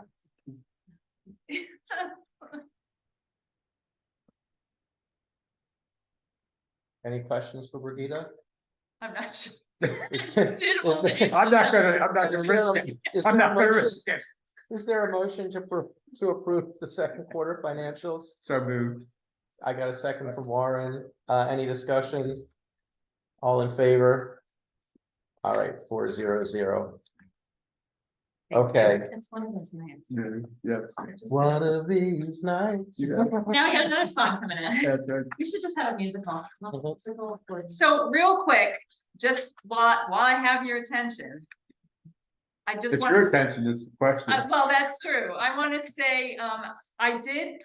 Any questions for Brigida? I'm not sure. Is Suitable there- answer. I'm not gonna Is there risk a- it. is I'm there a not gonna motion- risk it. Is there a motion to approve the second quarter financials? So moved. I got a second from Warren. Any discussion? All in favor? All right, 4-0-0. Okay, It's one of those nights. Yes. one of these nights. Yeah. Now I got another song coming in. That's right. We should just have a musical. Mhm. So real quick, just while I have your attention. I just It's want your to, attention, it's the question. well, that's true. I want to say, I did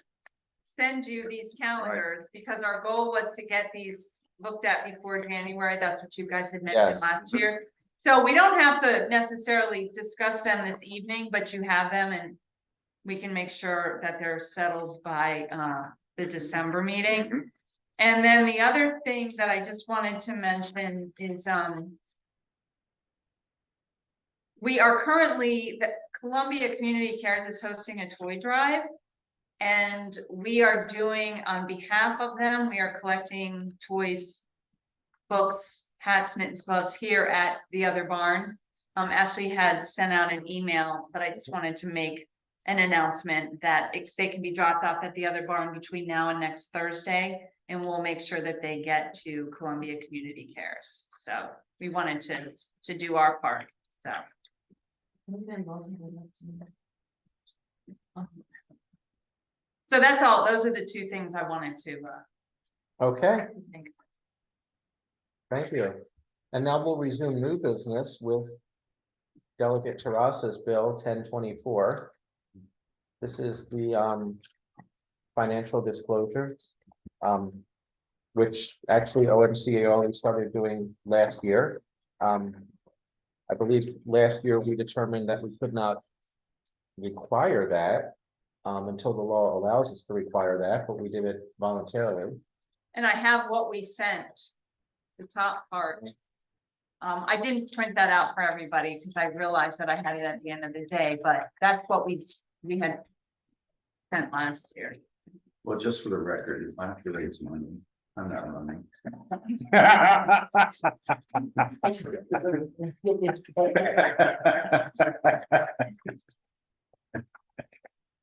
send you these calendars because our goal was to get these looked at before January. That's what you guys had mentioned Yes. last year. So we don't have to necessarily discuss them this evening, but you have them and we can make sure that they're settled by the December meeting. And then the other thing that I just wanted to mention is we are currently, the Columbia Community Cares is hosting a toy drive. And we are doing, on behalf of them, we are collecting toys, books, hats, mittens, gloves here at the other barn. Ashley had sent out an email, but I just wanted to make an announcement that they can be dropped off at the other barn between now and next Thursday. And we'll make sure that they get to Columbia Community Cares. So we wanted to do our part, so. So that's all, those are the two things I wanted to, Okay, think. thank you. And now we'll resume new business with Delegate Terrace's Bill 1024. This is the financial disclosure, which actually OMCA already started doing last year. I believe last year we determined that we could not require that until the law allows us to require that, but we did it voluntarily. And I have what we sent, the top part. I didn't print that out for everybody because I realized that I had it at the end of the day, but that's what we had sent last year. Well, just for the record, it's not to raise money. I'm not running.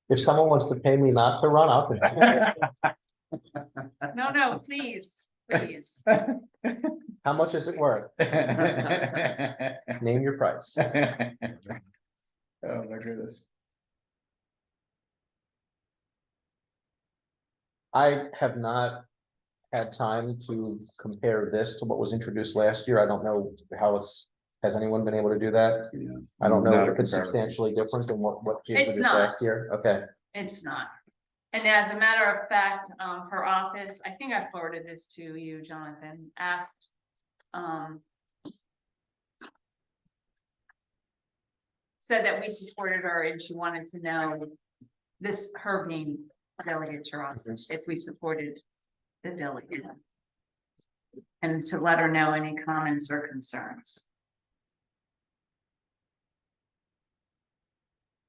If someone wants to pay me not to run, I'll. No, please, please. How much is it worth? Name your price. Oh, my goodness. I have not had time to compare this to what was introduced last year. I don't know how has anyone been able to do that? Yeah. I don't know Not a if it's comparison. substantially different than what you It's introduced not. last year. Okay, It's not. And as a matter of fact, her office, I think I forwarded this to you, Jonathan, asked, said that we supported her and she wanted to know this, her being a delegate to our office, if we supported the delegate. And to let her know any comments or concerns.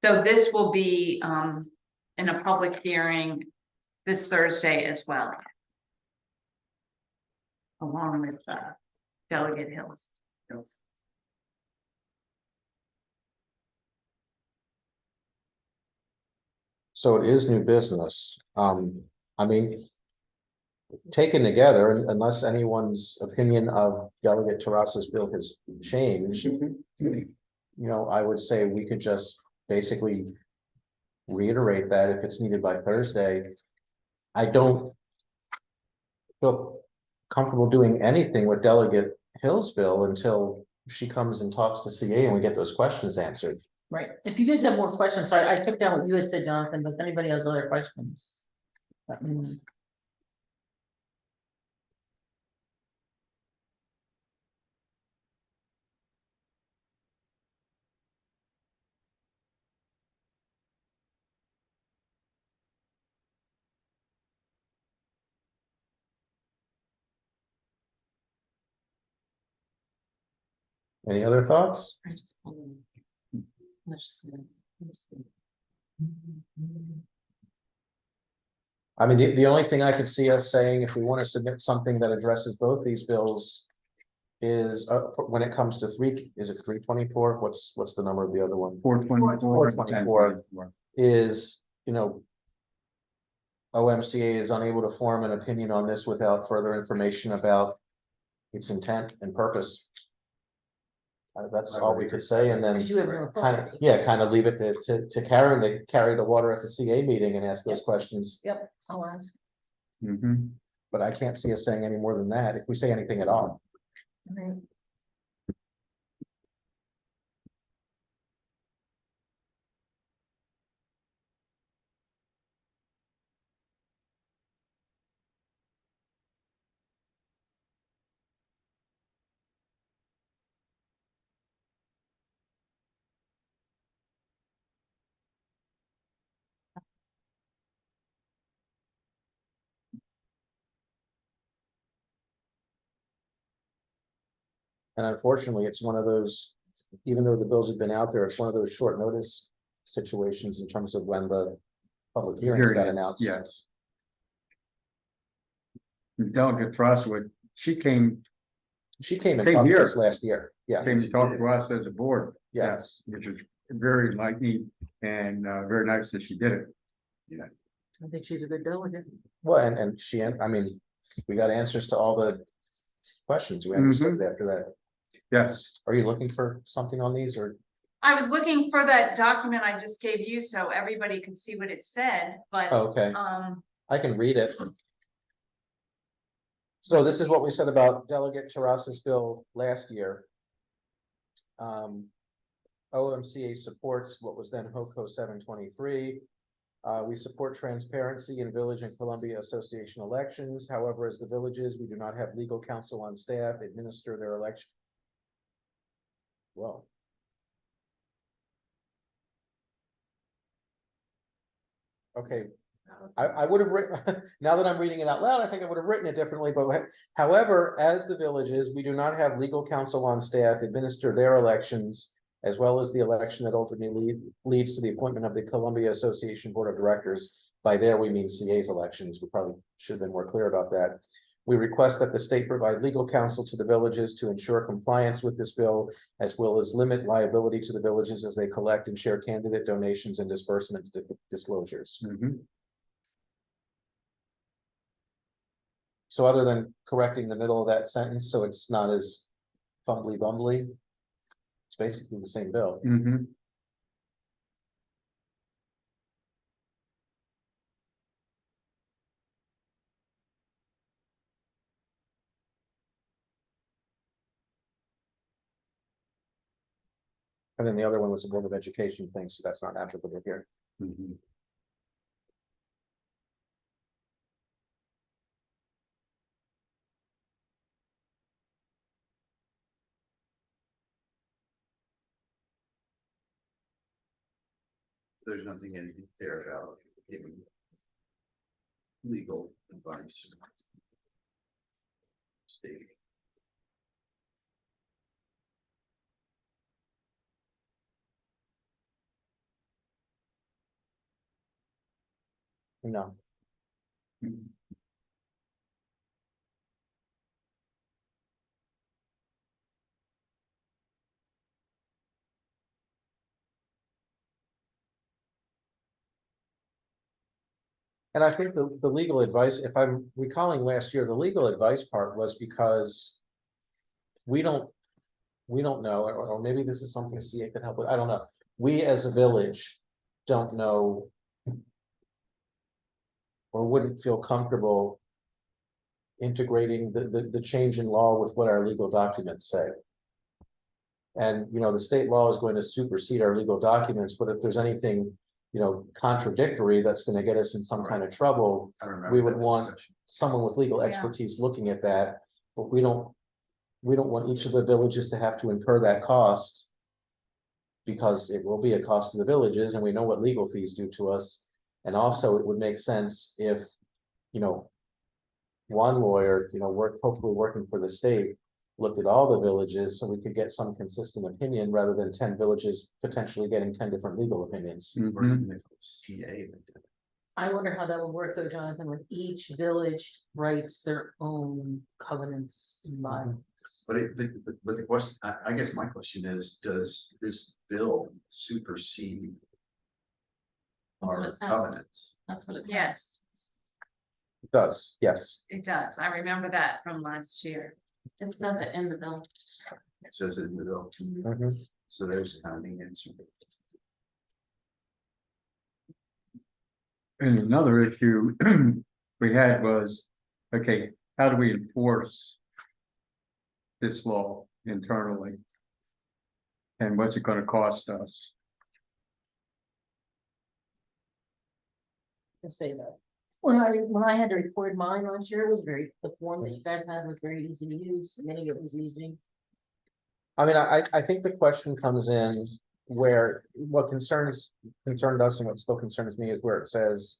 So this will be, in a public hearing this Thursday as well. Along with, Delegate Hills. so it is new business. I mean, taken together, unless anyone's opinion of Delegate Terrace's bill has changed, you know, I would say we could just basically reiterate that if it's needed by Thursday, I don't feel comfortable doing anything with Delegate Hill's bill until she comes and talks to CA and we get those questions answered. Right, if you guys have more questions, sorry, I took down what you had said, Jonathan, but if anybody has other questions. Let me know. Any other thoughts? I just. Let's just- let's see. I mean, the only thing I could see us saying, if we want to submit something that addresses both these bills. Is, when it comes to is it 324? What's the number of the other one? 424. 424. Is, OMCA is unable to form an opinion on this without further information about its intent and purpose. That's all we could say, and then Because you have no kind of, authority. yeah, kind of leave it to Karen to carry the water at the CA meeting and ask those questions. Yep, I'll ask. Mhm. But I can't see us saying any more than that, if we say anything at all. Right. And unfortunately, it's one of those, even though the bills have been out there, it's one of those short notice situations in terms of when the public hearings got announced. Yes. Delegate Throsswood, she came She came and Came talked to here. us last year, yeah, to talk to us as a board. yes. Which is very enlightening and very nice that she did it. I think she's a good delegate. Well, and she, I mean, we got answers to all the questions we understood after that. Yes. Are you looking for something on these, or? I was looking for that document I just gave you so everybody could see what it said, but, Okay, I can read it. So this is what we said about Delegate Terrace's bill last year. OMCA supports what was then HOCO 723. We support transparency in Village and Columbia Association elections. However, as the villages, we do not have legal counsel on staff administer their election. Well. Okay, I would have written, now that I'm reading it out loud, I think I would have written it differently, but however, as the villages, we do not have legal counsel on staff administer their elections, as well as the election that ultimately leads to the appointment of the Columbia Association Board of Directors. By there, we mean CA's elections. We probably should have been more clear about that. We request that the state provide legal counsel to the villages to ensure compliance with this bill, as well as limit liability to the villages as they collect and share candidate donations and disbursement disclosures. So other than correcting the middle of that sentence, so it's not as fumbly bumbly, it's basically the same bill. And then the other one was the Board of Education thing, so that's not applicable here. There's nothing in there about giving legal advice. State. No. And I think the legal advice, if I'm recalling last year, the legal advice part was because we don't know, or maybe this is something CA could help with, I don't know. We as a village don't know or wouldn't feel comfortable integrating the change in law with what our legal documents say. And, you know, the state law is going to supersede our legal documents, but if there's anything, you know, contradictory that's gonna get us in some kind of trouble, I remember we would that want discussion. someone with legal Yeah. expertise looking at that, but we don't want each of the villages to have to incur that cost. Because it will be a cost to the villages and we know what legal fees do to us. And also it would make sense if, you know, one lawyer, you know, hopefully working for the state, looked at all the villages so we could get some consistent opinion rather than 10 villages potentially getting 10 different legal opinions. Or Mhm. even if it was CA that did it. I wonder how that would work though, Jonathan, when each village writes their own covenants and bylaws. But the question, I guess my question is, does this bill supersede That's what our it says. covenants? That's what it says. Yes, It does, yes. it does. I remember that from last year. It says it in the bill. It says it in the bill, Mhm. so there's kind of the answer. And another issue we had was, okay, how do we enforce this law internally? And what's it gonna cost us? To say that. When I had to record mine last year, it was the form that you guys had was very easy to use, many of it was easy. I mean, I think the question comes in where what concerned us and what still concerns me is where it says.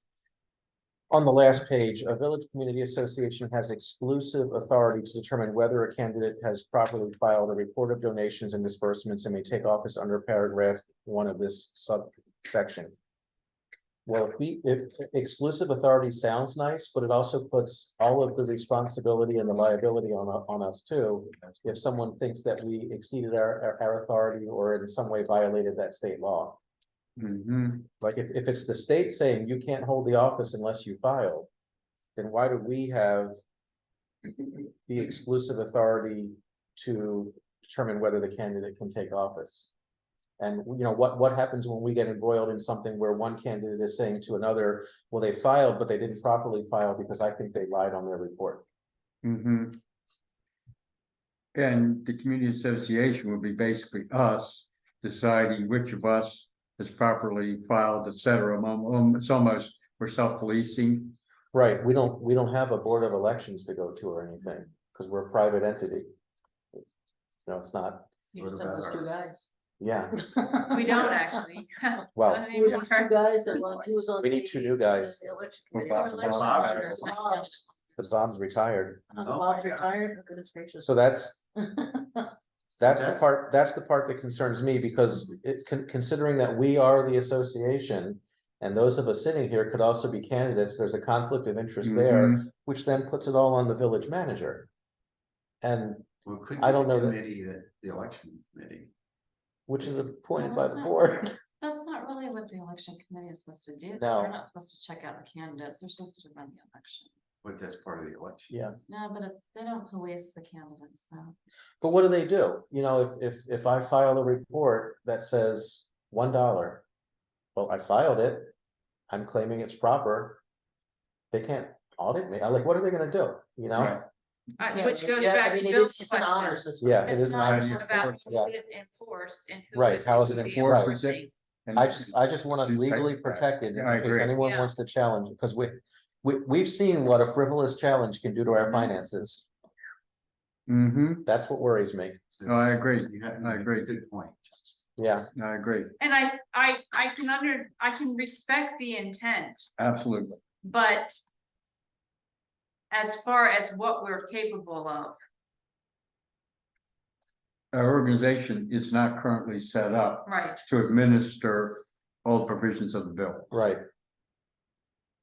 On the last page, a village community association has exclusive authority to determine whether a candidate has properly filed a report of donations and disbursements and may take office under paragraph 1 of this subsection. Well, if exclusive authority sounds nice, but it also puts all of the responsibility and the liability on us too. If someone thinks that we exceeded our authority or in some way violated that state law. Mhm. Like if it's the state saying you can't hold the office unless you file, then why do we have the exclusive authority to determine whether the candidate can take office? And you know, what happens when we get embroiled in something where one candidate is saying to another, well, they filed, but they didn't properly file because I think they lied on their report. Mhm. And the community association would be basically us deciding which of us is properly filed, et cetera. It's almost, we're self-policing. Right, we don't have a board of elections to go to or anything, because we're a private entity. No, it's not, You What just have about those two our- guys. yeah, We don't actually. well, Not You know, anymore. two guys that he was on. We need two new guys. the election Well, committee. Bob- Bob's the Bob's retired. Oh, Bob's my God. retired, oh, goodness gracious. So that's That's- the part that concerns me, because considering that we are the association. And those of us sitting here could also be candidates, there's a conflict of interest there, Mhm. which then puts it all on the village manager. And Well, it could I be don't the know that- committee that, the election committee. which is appointed by the Well, board. That's not really what the election committee is supposed to do. No. They're not supposed to check out the candidates. They're supposed to run the election. But that's part of the election. Yeah, No, but they don't police the candidates though. but what do? You know, if I file a report that says $1, well, I filed it, I'm claiming it's proper. They can't audit me. I'm like, what are they gonna do? You know? Right. Which goes Yeah, I back mean, to it Bill's is- it's an honor question. system. Yeah, it It's is an not honor about system. how Yeah. is it enforced and who Right, is how is it doing the enforced? enforcing? And I just want us Just take legally that. protected Yeah, I in case agree. anyone Yeah. wants to challenge, because we've seen what a frivolous challenge can do to our finances. Mhm. That's what worries me. No, I agree. You have, you I make a agree. good point. Yeah, I agree, And I can respect the intent, absolutely. but as far as what we're capable of, Our organization is not currently set up right? to administer all the provisions of the bill. right.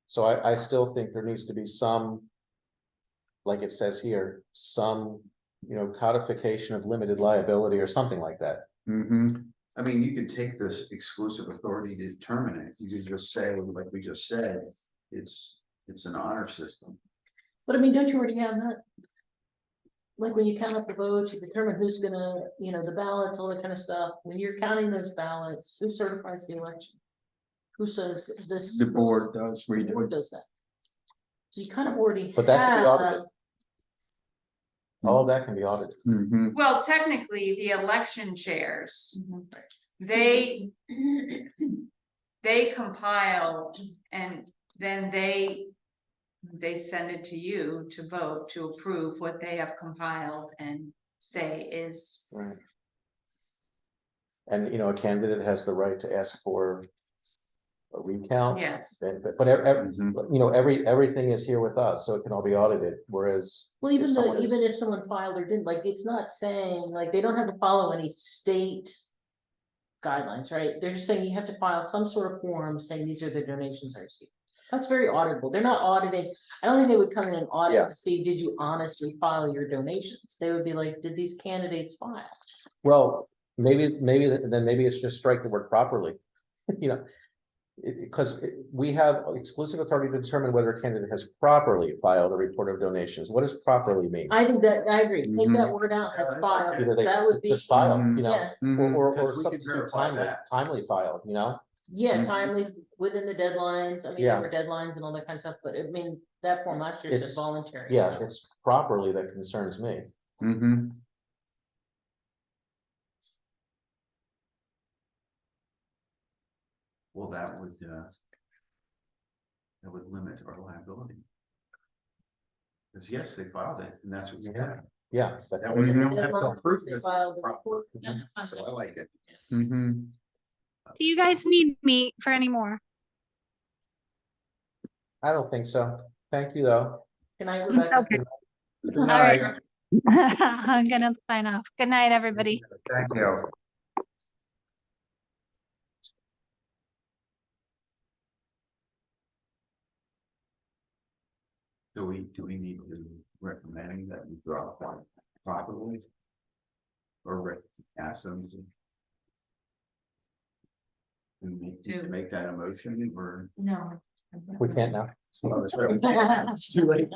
So I still think there needs to be some, like it says here, some, you know, codification of limited liability or something like that. Mhm. I mean, you could take this exclusive authority to determine it. You could just say, like we just said, it's an honor system. But I mean, don't you already have that? Like when you count up the votes, you determine who's gonna, you know, the ballots, all that kind of stuff. When you're counting those ballots, who certifies the election? Who says this? The board does, we The board do. does that. So you kind of already But that can be have, audited. All of that can be audited. Mhm. Well, technically, the election chairs, Mhm. they compile and then they send it to you to vote, to approve what they have compiled and say is, Right. And, a candidate has the right to ask for a recount. yes. But everything is here with us, so it can all be audited, whereas. well, even if though, someone is- even if someone filed or didn't, like, it's not saying, like, they don't have to follow any state guidelines, right? They're just saying you have to file some sort of form saying these are the donations I received. That's very auditable. They're not auditing. I don't think they would come in and Yeah. audit to see, did you honestly file your donations? They would be like, did these candidates file? Well, maybe it's just strike the word properly, you know. Because we have exclusive authority to determine whether a candidate has properly filed a report of donations. What does properly mean? I think that, I agree. Take that word out as Yeah, filed. Either they That would be, just file, Mhm. yeah, Mhm. or Because we could substitute verify timely, that. timely filed, yeah, Mhm. timely within the deadlines. I mean, Yeah. there were deadlines and all that kind of stuff, but I mean, that form last year said It's- voluntary. Yeah, so. it's properly that concerns me. Mhm. Well, that would limit our liability. Because yes, they filed it, and that's what you got. Yeah. That way you don't have to Deadlines, approve they this. filed the report. Yeah, that's fine. So I like it. Mhm. Do you guys need me for any more? I don't think so. Thank you, though. Can I, Rebecca? Okay. Good All night. right. I'm gonna sign off. Good night, everybody. Thank you. Do we need to recommend that we drop one properly? Or ask them to? To make that a motion or? No. We can't now. Oh, that's right. It's too late.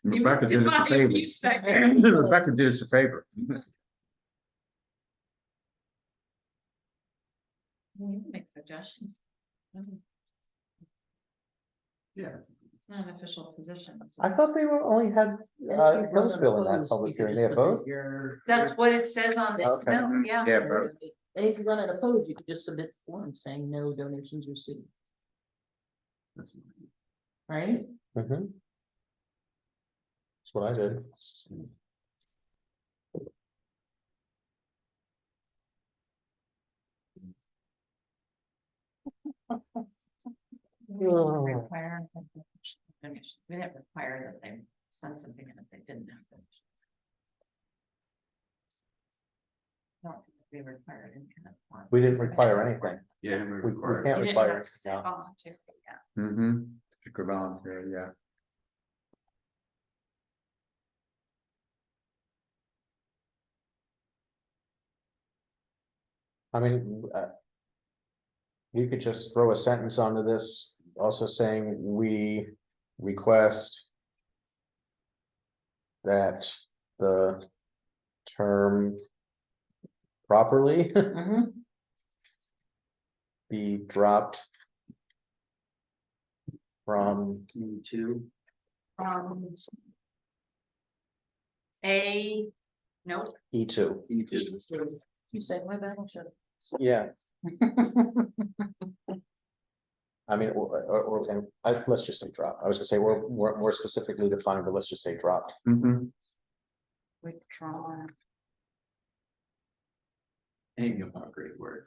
Rebecca did us a favor. You second. Rebecca did us a favor. Make suggestions. Yeah. It's not an official position. it's I just- thought they only had Roseville in that public hearing. They have both? That's what it says on this Okay. note, yeah. Yeah, bro. And if you run unopposed, you could just submit the form saying no donations received, That's- right? Mhm. That's what I did. We didn't require donations. We didn't require that they send something in if they didn't have donations. I don't think we required any kind of form. We didn't require anything. Yeah. We require- can't You didn't require have to say it now. volunteer, yeah. Mm-hmm. Good volunteer, yeah. I mean, you could just throw a sentence onto this, also saying we request that the term properly Mhm. be dropped from Two. Nope. E2. You saved my battleship. Yeah, I mean, let's just say drop. I was gonna say, we're more specifically defined, but let's just say drop. Mm-hmm. Withdrawn. And you'll have a great word.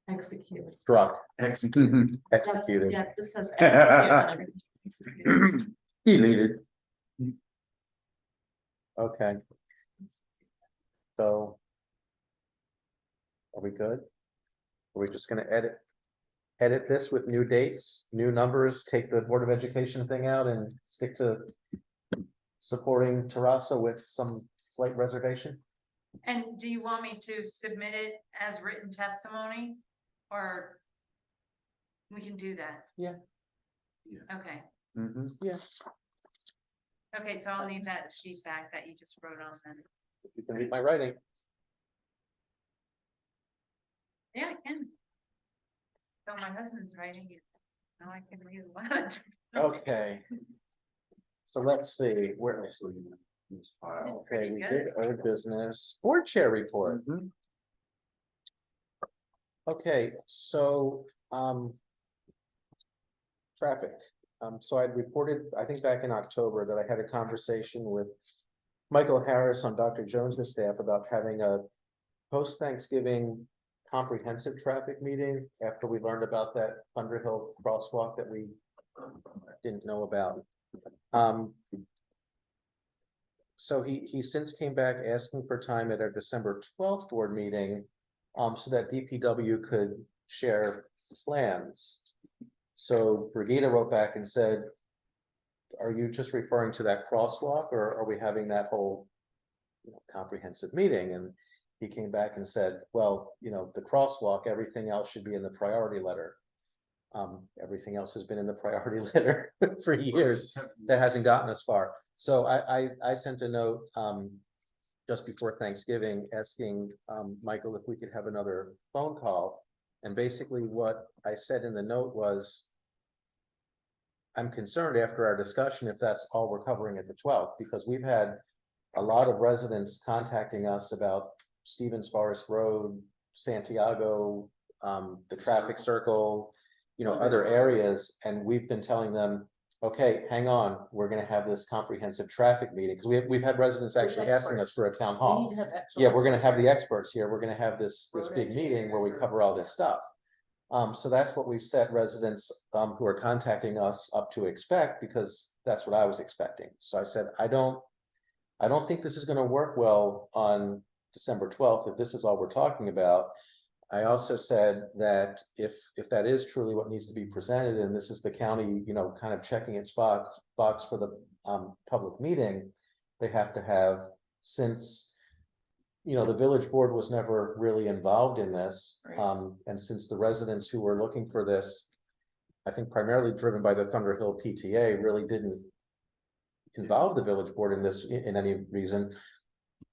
Execute. Drop, Execute. That's, executed. yeah, this says. execute on everything. Execute. Deleted. Okay, so. Are we good? Are we just gonna edit this with new dates, new numbers, take the Board of Education thing out and stick to supporting Terasa with some slight reservation? And do you want me to submit it as written testimony? Or we can do that? Yeah. Yeah. Okay, Mm-hmm. Yes. okay, so I'll need that sheet back that you just wrote on then. You can read my writing. Yeah, I can. So my husband's writing it. Now I can read what. Okay. So let's see, where, This will be in this file. okay, we Pretty did other business, board chair report. Okay, so, traffic. So I'd reported, I think back in October, that I had a conversation with Michael Harris on Dr. Jones's staff about having a post-Thanksgiving comprehensive traffic meeting after we learned about that Thunderhill crosswalk that we didn't know about. So he since came back asking for time at our December 12th board meeting, so that DPW could share plans. So Brigida wrote back and said, are you just referring to that crosswalk, or are we having that whole comprehensive meeting? And he came back and said, well, the crosswalk, everything else should be in the priority letter. Everything else has been in the priority letter for years. That hasn't gotten us far. So I sent a note just before Thanksgiving asking Michael if we could have another phone call. And basically what I said in the note was, I'm concerned after our discussion if that's all we're covering at the 12th, because we've had a lot of residents contacting us about Stevens Forest Road, Santiago, the traffic circle, other areas, and we've been telling them, okay, hang on, we're gonna have this comprehensive traffic meeting, because we've had residents actually asking us for a town We hall. need to have extra. Yeah, we're gonna have the experts here, we're gonna have this Road big meeting where we engineer. cover all this stuff. So that's what we've set residents who are contacting us up to expect, because that's what I was expecting. So I said, I don't think this is gonna work well on December 12th, if this is all we're talking about. I also said that if that is truly what needs to be presented, and this is the county, kind of checking its box for the public meeting, they have to have, since the village board was never really involved in this, Right. and since the residents who were looking for this, I think primarily driven by the Thunderhill PTA, really didn't involve the village board in this in any reason.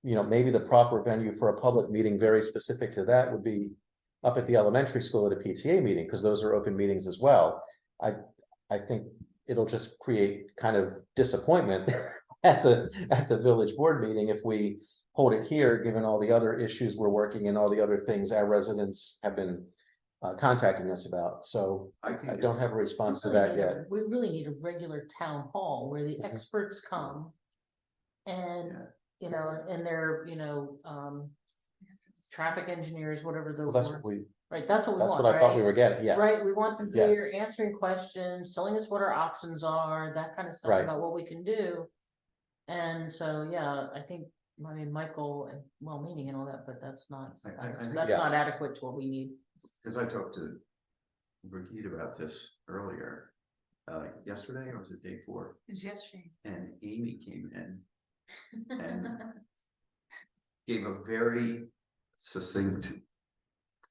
Maybe the proper venue for a public meeting very specific to that would be up at the elementary school at a PTA meeting, because those are open meetings as well. I think it'll just create kind of disappointment at the village board meeting if we hold it here, given all the other issues we're working and all the other things our residents have been contacting us about. So I think I don't have a response to that yet. We really need a regular town hall where the Mhm. experts come. And, and they're, traffic engineers, whatever the Well, that's word, what right, that's what we want, I thought we right? were getting, yes. Right, we want them here Yes. answering questions, telling us what our options are, that kind of stuff Right. about what we can do. And so, yeah, I think, Michael, and well-meaning and all that, but that's not, I think that's yes. not adequate to what we need. Because I talked to Brigitte about this earlier, yesterday, or was it day before? It was yesterday. And Amy came in and gave a very succinct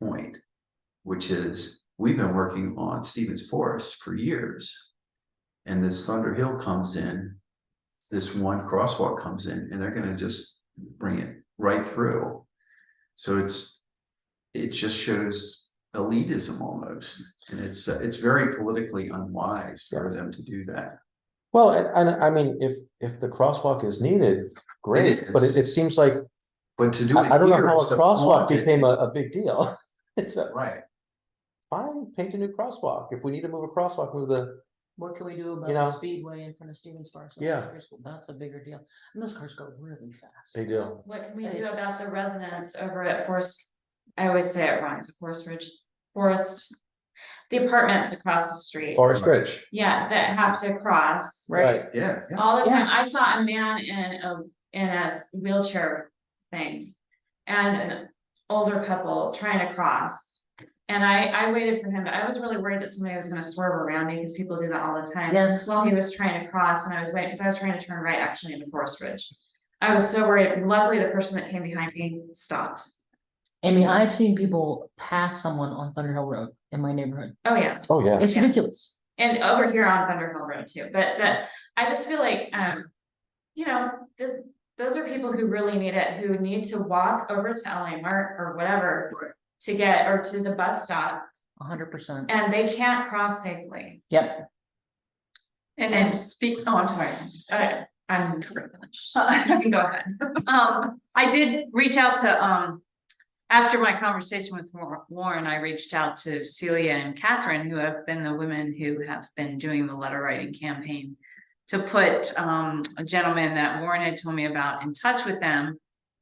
point, which is, we've been working on Stevens Forest for years. And this Thunder Hill comes in, this one crosswalk comes in, and they're gonna just bring it right through. So it just shows elitism almost, and it's very politically unwise for them to do that. Well, and I mean, if the crosswalk is needed, great, It but is. it seems like, But to do it I don't know here how a is to crosswalk flaunt it. became a big deal. It's Right, fine, paint a new crosswalk. If we need to move a crosswalk, move the, What can we do about You the know, speedway in front of Stevens Forest? Yeah. Elementary School? That's a bigger deal. And those cars go really fast. they do. What can we do It's- about the residents over at Forest? I always say it wrong, it's Forest Ridge, Forest. The apartments across the street, Forest Ridge, yeah, that have to cross. right? yeah, yeah. All the time, I saw a man in a wheelchair thing. And an older couple trying to cross. And I waited for him, but I was really worried that somebody was gonna swerve around me, because people do that all the time. Yes. While he was trying to cross, and I was waiting, because I was trying to turn right actually into Forest Ridge. I was so worried, and luckily the person that came behind me stopped. Amy, I've seen people pass someone on Thunder Hill Road in my neighborhood. Oh, yeah. Oh, yeah. It's Yeah. ridiculous. And over here on Thunder Hill Road too, but I just feel like, those are people who really need it, who need to walk over to LA Mart or whatever. Right. To get, or to the bus stop, 100%. and they can't cross safely. Yep. And then speak, oh, I'm sorry. I'm, You can go ahead. I did reach out to, after my conversation with Warren, I reached out to Celia and Catherine, who have been the women who have been doing the letter writing campaign, to put a gentleman that Warren had told me about in touch with them.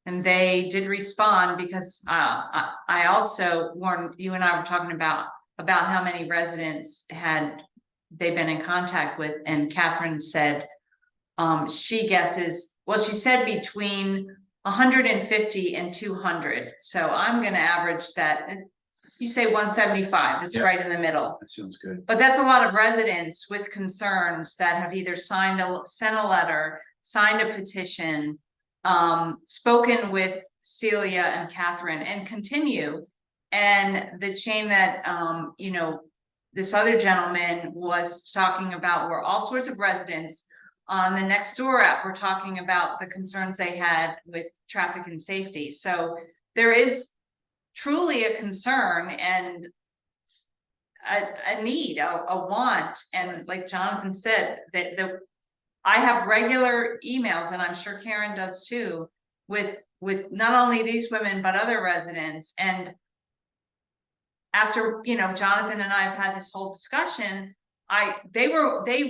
And they did respond because I also, Warren, you and I were talking about how many residents had they been in contact with, and Catherine said she guesses, well, she said between 150 and 200. So I'm gonna average that. You say 175, it's Yeah. right in the middle. That sounds good. But that's a lot of residents with concerns that have either sent a letter, signed a petition, spoken with Celia and Catherine, and continue. And the chain that, you know, this other gentleman was talking about were all sorts of residents. On the next door app, we're talking about the concerns they had with traffic and safety. So there is truly a concern and a need, a want. And like Jonathan said, that I have regular emails, and I'm sure Karen does too, with not only these women, but other residents. And after, you know, Jonathan and I have had this whole discussion, they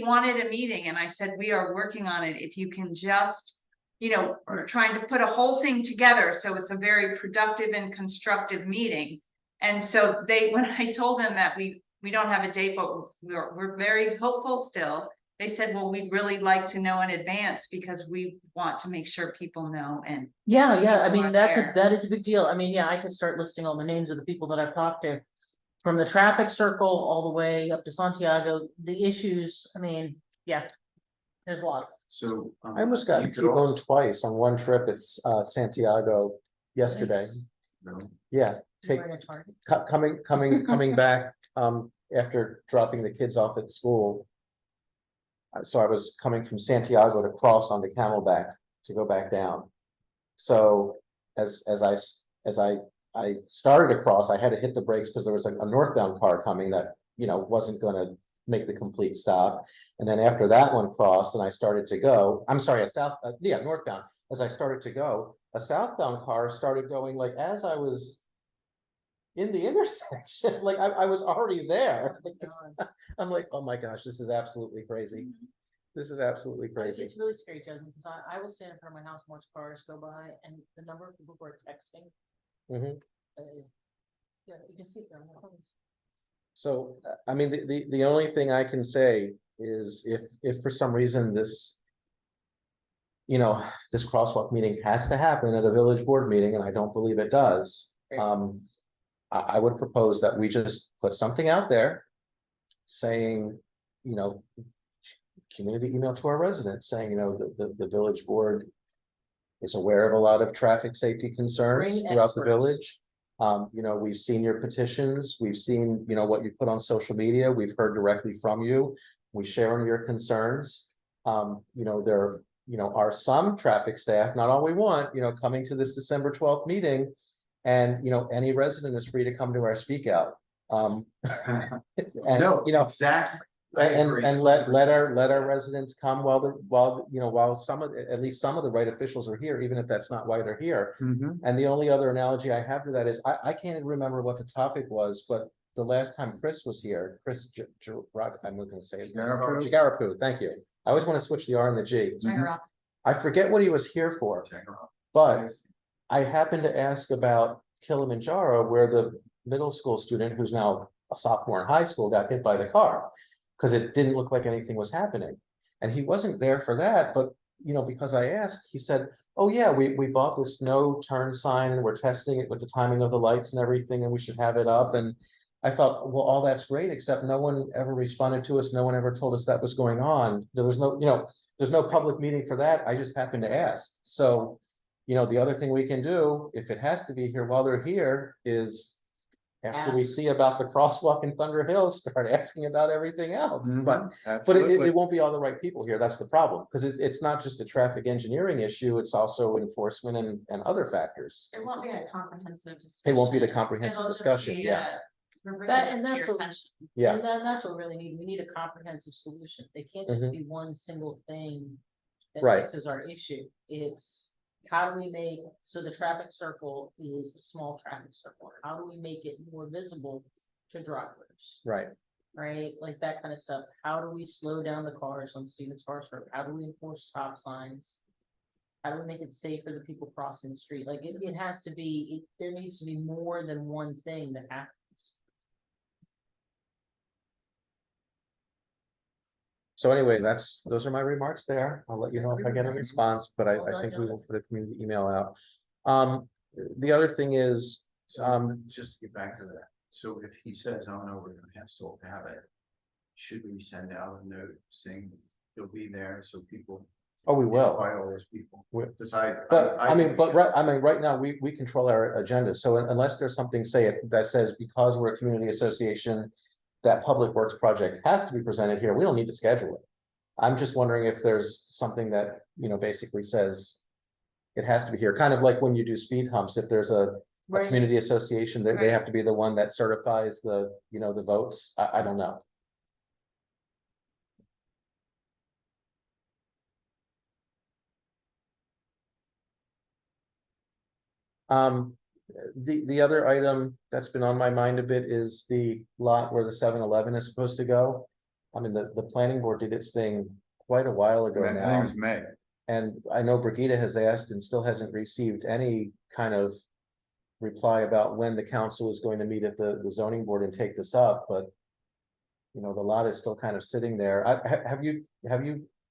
wanted a meeting, and I said, we are working on it. If you can just, you know, we're trying to put a whole thing together so it's a very productive and constructive meeting. And so when I told them that we don't have a date, but we're very hopeful still, they said, well, we'd really like to know in advance because we want to make sure people know. And Yeah, I people mean, are that there. is a big deal. I mean, yeah, I could start listing all the names of the people that I've talked to. From the traffic circle all the way up to Santiago, the issues, I mean, yeah, there's a lot. So. I almost got you could T-boned also- twice on one trip. It's Santiago yesterday. Nice. No. Yeah, take, We're in a Target. coming back, after dropping the kids off at school. So I was coming from Santiago to cross onto Camelback to go back down. So as I started to cross, I had to hit the brakes because there was a northbound car coming that, you know, wasn't gonna make the complete stop. And then after that one crossed and I started to go, I'm sorry, northbound. As I started to go, a southbound car started going like as I was in the intersection, like I was already there. I'm like, oh my gosh, this is absolutely crazy. This is absolutely crazy. It's really scary, Jasmine, because I will stand in front of my house and watch cars go by, and the number of people who are texting. Mhm. Yeah, you can see it on my phones. So, I mean, the only thing I can say is if for some reason this, you know, this crosswalk meeting has to happen at a village board meeting, and I don't believe it does. I would propose that we just put something out there saying, you know, community email to our residents saying, you know, the village board is aware of a lot of traffic safety concerns Bring throughout the experts. village. You know, we've seen your petitions, we've seen, you know, what you put on social media, we've heard directly from you. We share in your concerns. You know, there, you know, are some traffic staff, not all we want, you know, coming to this December 12th meeting. And, you know, any resident is free to come to our speak out. And, No, you know, exactly. I agree. and let our residents come while you know, while at least some of the right officials are here, even if that's not why they're here. Mhm. And the only other analogy I have to that is I can't even remember what the topic was, but the last time Chris was here, I'm looking to say his name. Jagarapu? Jagarapu, thank you. I always want to switch the R and the G. I forget what he was here for, Check her out. but I happened to ask about Kilimanjaro, where the middle school student who's now a sophomore in high school got hit by the car. Because it didn't look like anything was happening. And he wasn't there for that, but you know, because I asked, he said, oh yeah, we bought this no turn sign and we're testing it with the timing of the lights and everything, and we should have it up. And I thought, well, all that's great, except no one ever responded to us. No one ever told us that was going on. There was no, you know, there's no public meeting for that. I just happened to ask. So, you know, the other thing we can do, if it has to be here while they're here, is after we Ask. see about the crosswalk in Thunder Hills, start asking about everything else. Mhm. But it Absolutely. won't be all the right people here. That's the problem. Because it's not just a traffic engineering issue, it's also enforcement and other factors. it won't be a comprehensive It won't be the discussion. comprehensive It'll just discussion, be yeah. for bringing That- this and to that's your what- attention. Yeah, And then that's what we really need. We need a comprehensive solution. They can't just be one single thing that Right. fixes our issue. It's how do we make, so the traffic circle is a small traffic circle. How do we make it more visible to drivers? right. Right? Like that kind of stuff. How do we slow down the cars on Stevens Forest Road? How do we enforce stop signs? How do we make it safe for the people crossing the street? Like it has to be, there needs to be more than one thing that happens. So anyway, those are my remarks there. I'll let you know if I get a response, but I think we will put a community email out. The other thing is, So just to get back to that, so if he says, oh no, we're gonna still have it. Should we send out a note saying he'll be there so people oh, we will. invite all those people? We- Because But I think mean, we but should. right, I mean, right now, we control our agenda, so unless there's something, say it, that says because we're a community association. That public works project has to be presented here, we don't need to schedule it. I'm just wondering if there's something that, basically says. It has to be here, kind of like when you do speed humps, if there's a Right? community association, they Right. have to be the one that certifies the votes, I don't know. The other item that's been on my mind a bit is the lot where the 7-Eleven is supposed to go. I mean, the planning board did its thing quite a while ago I think it now, was May. and I know Brigida has asked and still hasn't received any kind of reply about when the council is going to meet at the zoning board and take this up, but the lot is still kind of sitting there. Have you,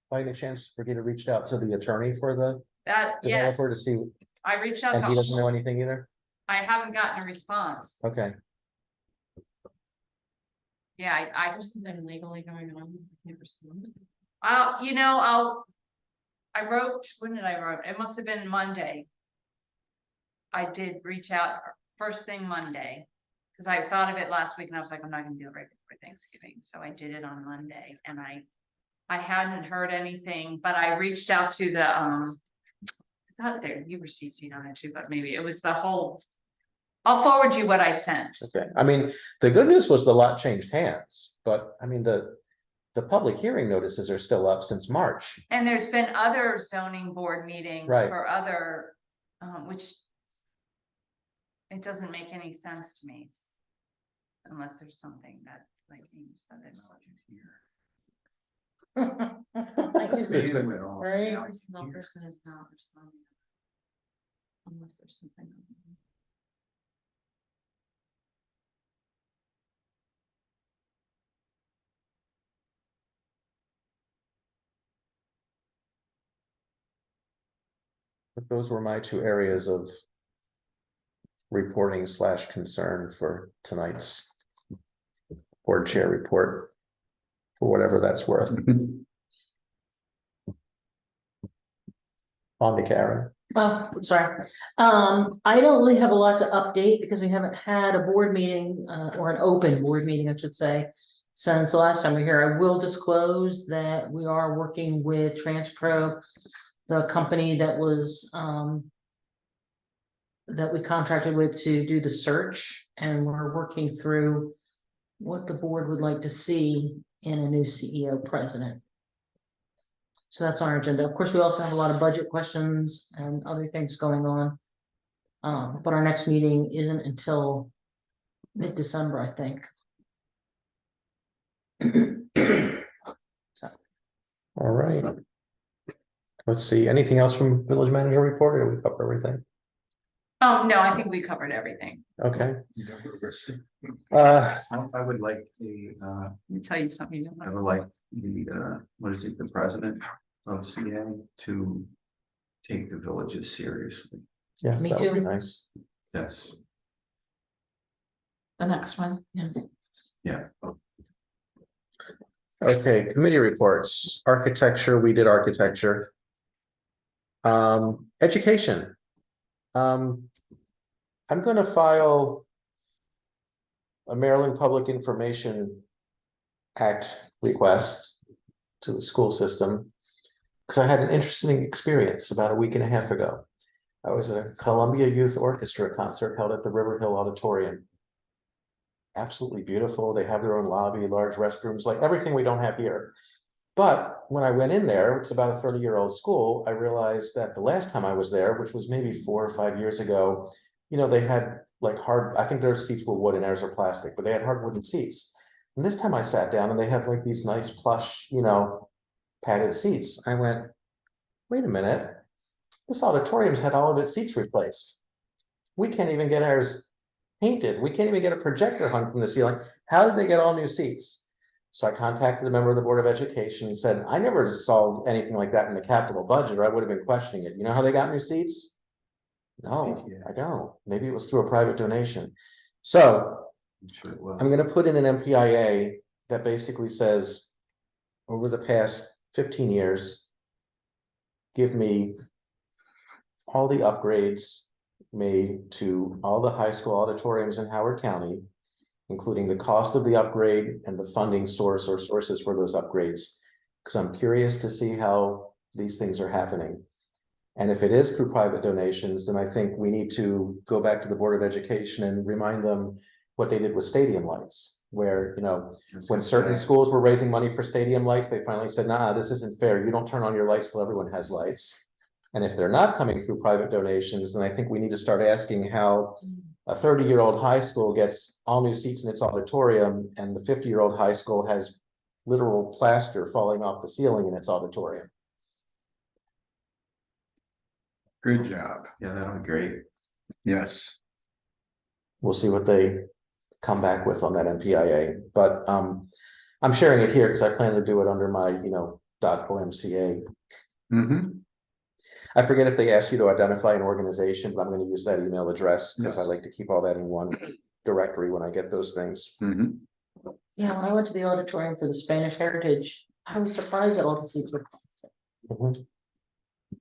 by any chance, Brigida reached out to the attorney for the That, yes, developer to see, I reached out and he doesn't know to, anything either? I haven't gotten a response. Okay, Yeah, I There's something legally going on. I can't respond. I wrote, when did I wrote? It must have been Monday. I did reach out first thing Monday, because I thought of it last week and I was like, I'm not gonna do it right before Thanksgiving, so I did it on Monday and I hadn't heard anything, but I reached out to the, I thought there, you were CC'd on it too, but maybe it was the whole. I'll forward you what I sent. okay. I mean, the good news was the lot changed hands, but I mean, the public hearing notices are still up since March. And there's been other zoning board meetings Right. for other, which. It doesn't make any sense to me. Unless there's something that like means that it's. Stephen went on. Right. Every single person is not responding. Unless there's something. But those were my two areas of reporting / concern for tonight's board chair report, for whatever that's worth. On to Karen. Oh, sorry. I don't really have a lot to update because we haven't had a board meeting, or an open board meeting, I should say, since the last time we were here. I will disclose that we are working with TransPro, the company that was, that we contracted with to do the search, and we're working through what the board would like to see in a new CEO president. So that's on our agenda. Of course, we also have a lot of budget questions and other things going on. But our next meeting isn't until mid-December, I think. So, All right. Let's see, anything else from village manager report, or did we cover everything? Oh, no, I think we covered everything. Okay. I would like the, Let me tell you something. You I don't would know. like the, what is it, the president of CA to take the villages seriously. Yes, Me that would be too. nice. That's, the next one, yeah. yeah. Okay, committee reports, architecture, we did architecture. Education. I'm gonna file a Maryland Public Information Act request to the school system, because I had an interesting experience about a week and a half ago. I was at a Columbia Youth Orchestra concert held at the River Hill Auditorium. absolutely beautiful. They have their own lobby, large restrooms, like everything we don't have here. But when I went in there, it's about a 30-year-old school, I realized that the last time I was there, which was maybe 4 or 5 years ago, they had like I think their seats were wood and ours are plastic, but they had hard wooden seats. And this time I sat down and they have like these nice plush, padded seats. I went, wait a minute, this auditorium's had all of its seats replaced. We can't even get ours painted. We can't even get a projector hung from the ceiling. How did they get all new seats? So I contacted a member of the Board of Education and said, I never saw anything like that in the capital budget, or I would have been questioning it. You know how they got new seats? No, I don't. Maybe it was through a private donation. So I'm sure it was. I'm gonna put in an MPIA that basically says, over the past 15 years, give me all the upgrades made to all the high school auditoriums in Howard County, including the cost of the upgrade and the funding source or sources for those upgrades. Because I'm curious to see how these things are happening. And if it is through private donations, then I think we need to go back to the Board of Education and remind them what they did with stadium lights, where, when certain schools were raising money for stadium lights, they finally said, nah, this isn't fair. You don't turn on your lights till everyone has lights. And if they're not coming through private donations, then I think we need to start asking how a 30-year-old high school gets all new seats in its auditorium, and the 50-year-old high school has literal plaster falling off the ceiling in its auditorium. Good job. Yeah, that'll be great. Yes. We'll see what they come back with on that MPIA, but I'm sharing it here because I plan to do it under my, .omca. Mm-hmm. I forget if they ask you to identify an organization, but I'm going to use that email address because I like to keep all that in one directory when I get those things. Mm-hmm. Yeah, when I went to the auditorium for the Spanish Heritage, I was surprised that all the seats were plastic. Mhm.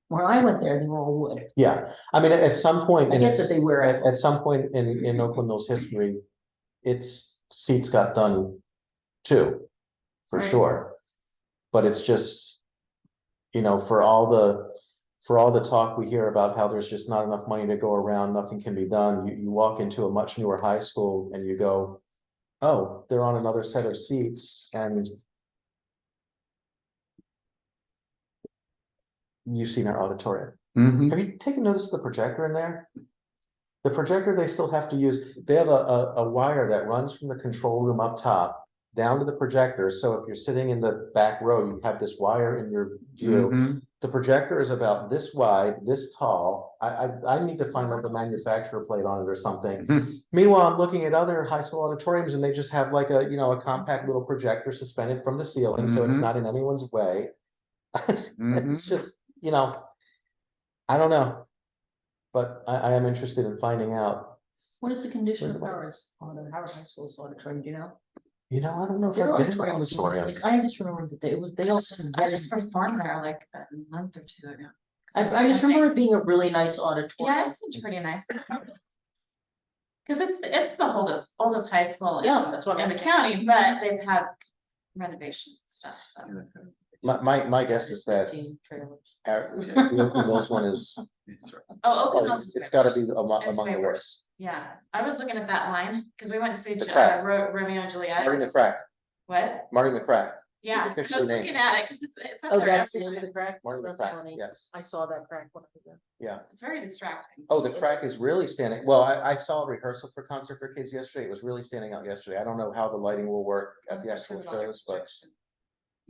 When I went there, they were all wood. Yeah, I mean, at some point, I in get its- that they wear it. at some point in Oakland Mills history, its seats got done too, for Right. sure. But it's just, for all the talk we hear about how there's just not enough money to go around, nothing can be done. You walk into a much newer high school and you go, oh, they're on another set of seats, and you've seen our auditorium. Mm-hmm. Have you taken notice of the projector in there? The projector they still have to use, they have a wire that runs from the control room up top down to the projector. So if you're sitting in the back row, you have this wire in your view. Mm-hmm. The projector is about this wide, this tall. I need to find like a manufacturer plate on it or something. Mhm. Meanwhile, I'm looking at other high school auditoriums and they just have like a compact little projector suspended from the ceiling, so it's Mhm. not in anyone's way. Mhm. It's just, I don't know. But I am interested in finding out. What is the condition of Wait, Howard High School's auditorium, do you know? I don't know if Their I've been in the auditorium was, auditorium. like, I just remember that they also. I just performed there like a month or two ago. I just remember it being a really nice auditorium. Yeah, it seems pretty nice. Cause it's the oldest high school Yeah, that's what in I'm the asking. county, but they've had renovations and stuff, so. My guess is that 15 trailers. the Oakland Mills one is, It's right. Oh, Oakland Mills is it's way gotta be worse. among It's way the worse. worst. Yeah, I was looking at that line, cause we went to see The Crack. Romeo and Juliet. Marty McCrack, What? Marty McCrack, Yeah, I officially was named. looking at it, cause it's up Oh, there that's the every end of time. the crack? Marty That's McCrack, funny. yes, I saw that crack when I was there. yeah. It's very distracting. Oh, the crack is really standing, well, I saw a rehearsal for Concert for Kids yesterday, it was really standing out yesterday. I don't know how the lighting will work at the actual Especially with all the shows, but projection.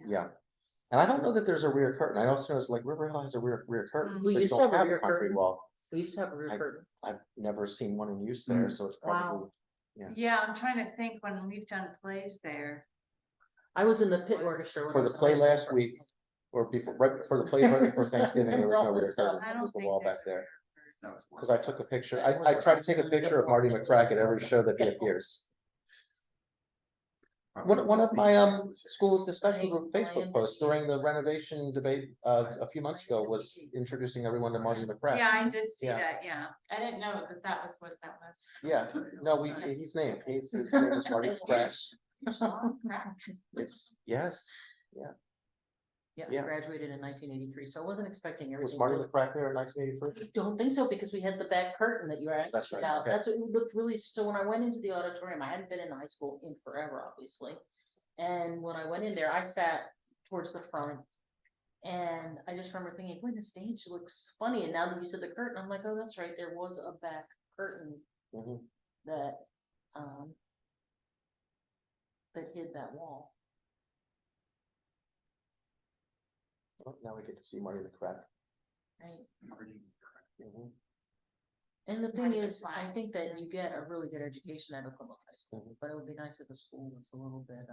yeah. And I don't know that there's a rear curtain. I also know it's like River Hill has a rear curtain. We so you used to don't have a a rear concrete curtain. wall. We used to have a rear curtain. I've never seen one in use there, so it's probably, Yeah, I'm trying to think when we've done plays there. I was in the pit orchestra. when I for the was in play high school. last week, or before, right before the play, right before Thanksgiving, there was no rear curtain. I It don't was the think wall there's- back there. That was one. Cause I took a picture, I tried to take a picture of Marty McCrack at every show that he appears. One of my school discussion group Facebook posts during the renovation debate a few months ago was introducing everyone to Marty McCrack. Yeah, I did see Yeah. that, yeah. I didn't know that that was what that was. Yeah, no, his name is Marty McCrack. Crack. It's, yes, yeah. Yeah, I Yeah. graduated in 1983, so I wasn't expecting Was everything. Marty to- McCrack there in 1983? I don't think so, because we had the back curtain that you were That's asking right, about. okay. That's what it looked really, so when I went into the auditorium, I hadn't been in high school in forever, obviously. And when I went in there, I sat towards the front. And I just remember thinking, boy, the stage looks funny. And now that you said the curtain, I'm like, oh, that's right, there was a back curtain Mhm. that, that hid that wall. Oh, now we get to see Marty McCrack. Right. Marty. Mhm. And the thing Right, is, that's I fine. think that you get a really good education out of Plymouth High School, Mhm. but it would be nice if the school was a little bit,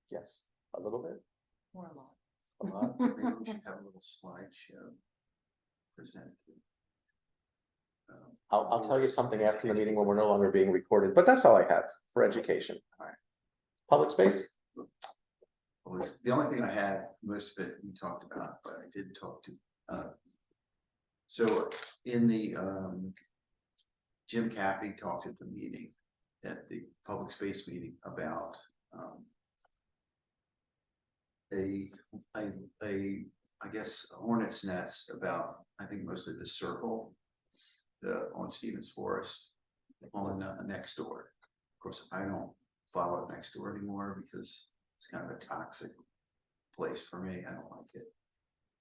Yes, a little bit. more along. A lot. Maybe we should have a little slideshow presented. I'll tell you something after the meeting when we're no longer being recorded, but that's all I have for education. Alright. Public space? Well, the only thing I had, most of it you talked about, but I did talk to, so in the, Jim Caffey talked at the meeting, at the public space meeting about, I guess a hornet's nest about, I think mostly the circle, on Stevens Forest, on next door. Of course, I don't follow next door anymore because it's kind of a toxic place for me. I don't like it.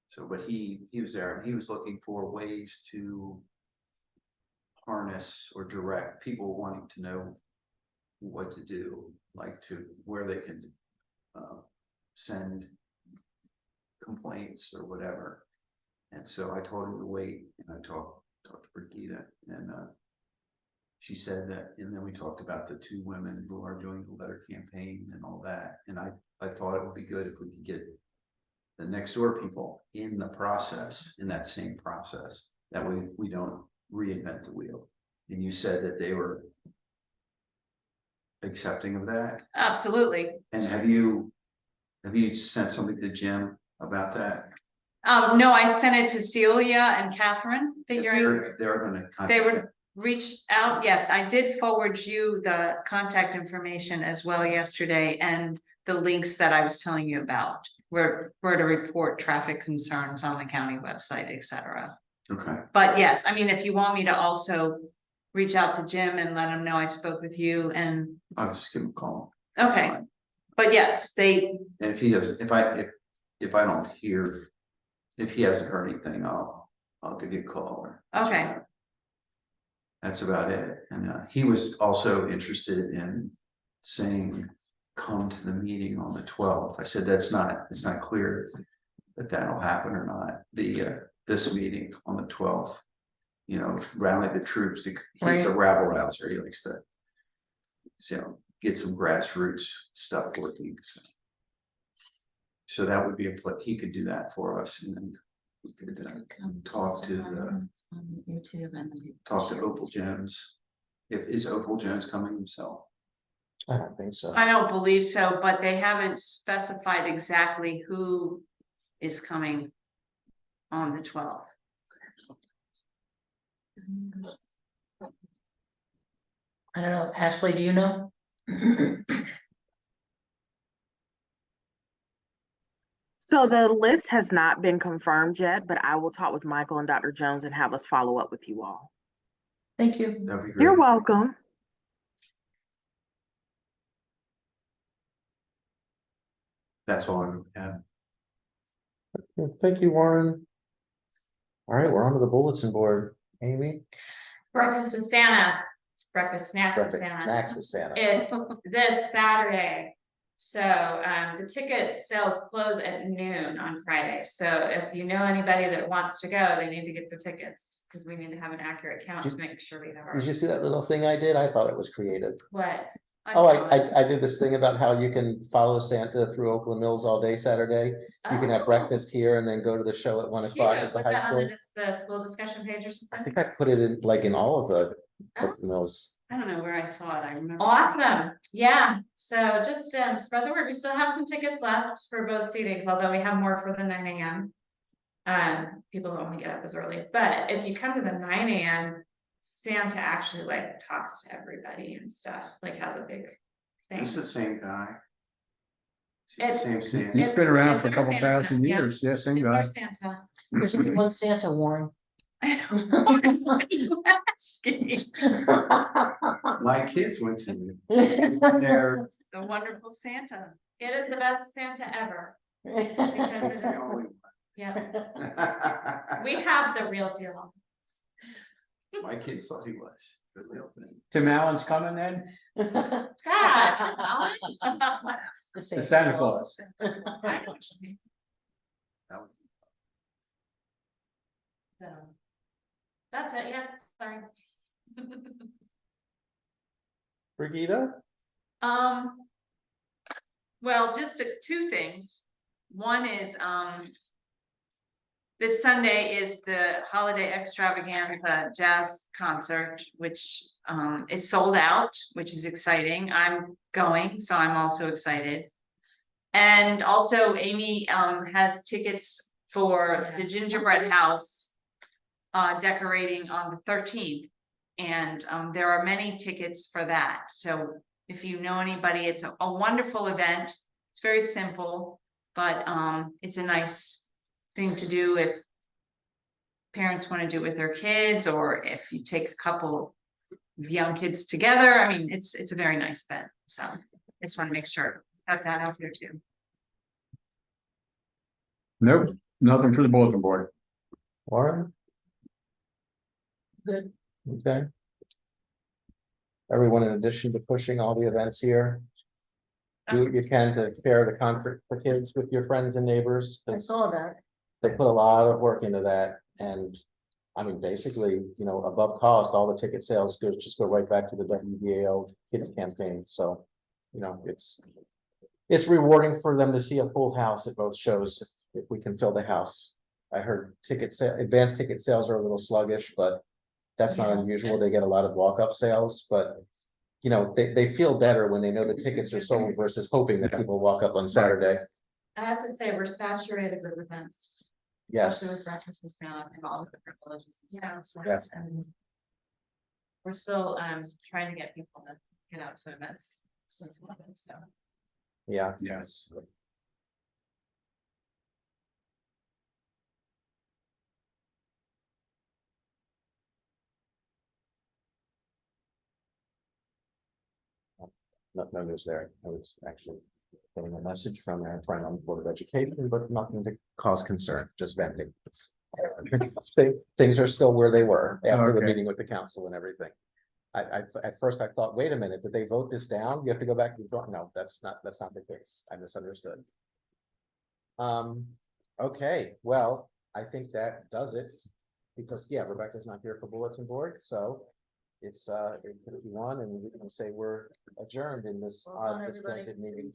So, but he was there and he was looking for ways to harness or direct people wanting to know what to do, like to where they can send complaints or whatever. And so I told him to wait, and I talked to Brigitte, and she said that, and then we talked about the two women who are doing the letter campaign and all that. And I thought it would be good if we could get the next door people in the process, in that same process, that we don't reinvent the wheel. And you said that they were accepting of that. Absolutely. And have you sent something to Jim about that? No, I sent it to Celia and Catherine, figuring They're gonna they contact would him. reach out. Yes, I did forward you the contact information as well yesterday and the links that I was telling you about, where to report traffic concerns on the county website, etc. Okay, But yes, I mean, if you want me to also reach out to Jim and let him know I spoke with you and, I'll just give him a call. That's okay, fine. but yes, they, And if he doesn't, if I don't hear, if he hasn't heard anything, I'll give you a call. Or let you Okay. know. That's about it. And he was also interested in saying, come to the meeting on the 12th. I said, it's not clear that that'll happen or not. This meeting on the 12th, rally the troops. He's a rabble rouser. He likes to, get some grassroots stuff working. So that would be he could do that for us, and then we could talk to Opal Jones. Is Opal Jones coming himself? I don't think so. I don't believe so, but they haven't specified exactly who is coming on the 12th. I don't know, Ashley, do you know? So the list has not been confirmed yet, but I will talk with Michael and Dr. Jones and have us follow up with you all. Thank you. That'd be great. You're welcome. That's all I have. Thank you, Warren. All right, we're on to the bulletin board. Amy? Breakfast with Santa, breakfast snacks with Breakfast Santa. snacks with Santa. It's this Saturday. So the ticket sales close at noon on Friday. So if you know anybody that wants to go, they need to get their tickets because we need to have an accurate count to make sure we have our. Did you see that little thing I did? I thought it was creative. What? Oh, I did this thing about how you can follow Santa through Oakland Mills all day Saturday. You can have Oh, breakfast here and then go to the show at 1 o'clock cute. at the Was high that on school. the school discussion page or I something? think I put it in in all of the Oh. Oakland Mills. I don't know where I saw it. I remember. Awesome. Yeah. So just spread the word. We still have some tickets left for both seatings, although we have more for the 9 a.m. People don't want to get up as early, but if you come to the 9 a.m., Santa actually talks to everybody and stuff, has a big thing. This is the same guy. It's- Same He's Santa. been around it's for a our couple Santa, thousand yeah. years, yeah, same It's guy. our Santa. There's only one Santa, Warren. Asking. My kids went to their. The wonderful Santa. It is the best Santa ever. It's Because the it is, only yeah, one. we have the real deal. My kids thought he was the real thing. Tim Allen's coming then? God, Alan. The The Santa Santa Claus. Claus. That was- So, that's it, yeah, sorry. Brigida? Well, just two things. One is, this Sunday is the holiday extravaganza jazz concert, which, is sold out, which is exciting. I'm going, so I'm also excited. And also Amy, has tickets for the Yes. gingerbread house, decorating on the 13th. And, there are many tickets for that. So if you know anybody, it's a wonderful event. It's very simple, but, it's a nice thing to do if parents want to do it with their kids, or if you take a couple of young kids together. I mean, it's a very nice event. So I just want to make sure I have that out there too. Nope, nothing for the bulletin board. Warren? Good. Okay. Everyone, in addition to pushing all the events here, do what you can to share the comfort for kids with your friends and neighbors. I saw that. They put a lot of work into that, and I mean, basically, you know, above cost, all the ticket sales just go right back to the WBAL kids campaign, so. You know, it's rewarding for them to see a full house at both shows, if we can fill the house. I heard advanced ticket sales are a little sluggish, but that's not Yeah, unusual. They get a lot of walk-up sales, but. You know, they feel better when they know the tickets are sold versus hoping that people walk up on Saturday. I have to say, we're saturated with events. Yes. Especially with breakfast and Santa and all of the privileges and stuff. So, Yes. we're still, trying to get people to get out to events since we so. Yeah. Yes. No news there. I was actually getting a message from our friend on the Board of Education, but nothing to cause concern, just venting. Things are still where they were after the Okay. meeting with the council and everything. At first I thought, wait a minute, did they vote this down? You have to go back and vote. No, that's not the case. I misunderstood. Okay, well, I think that does it. Because, yeah, Rebecca's not here for bulletin board, so it's 8:51, and we can say we're adjourned in this Well done, odd everybody. disconnected meeting.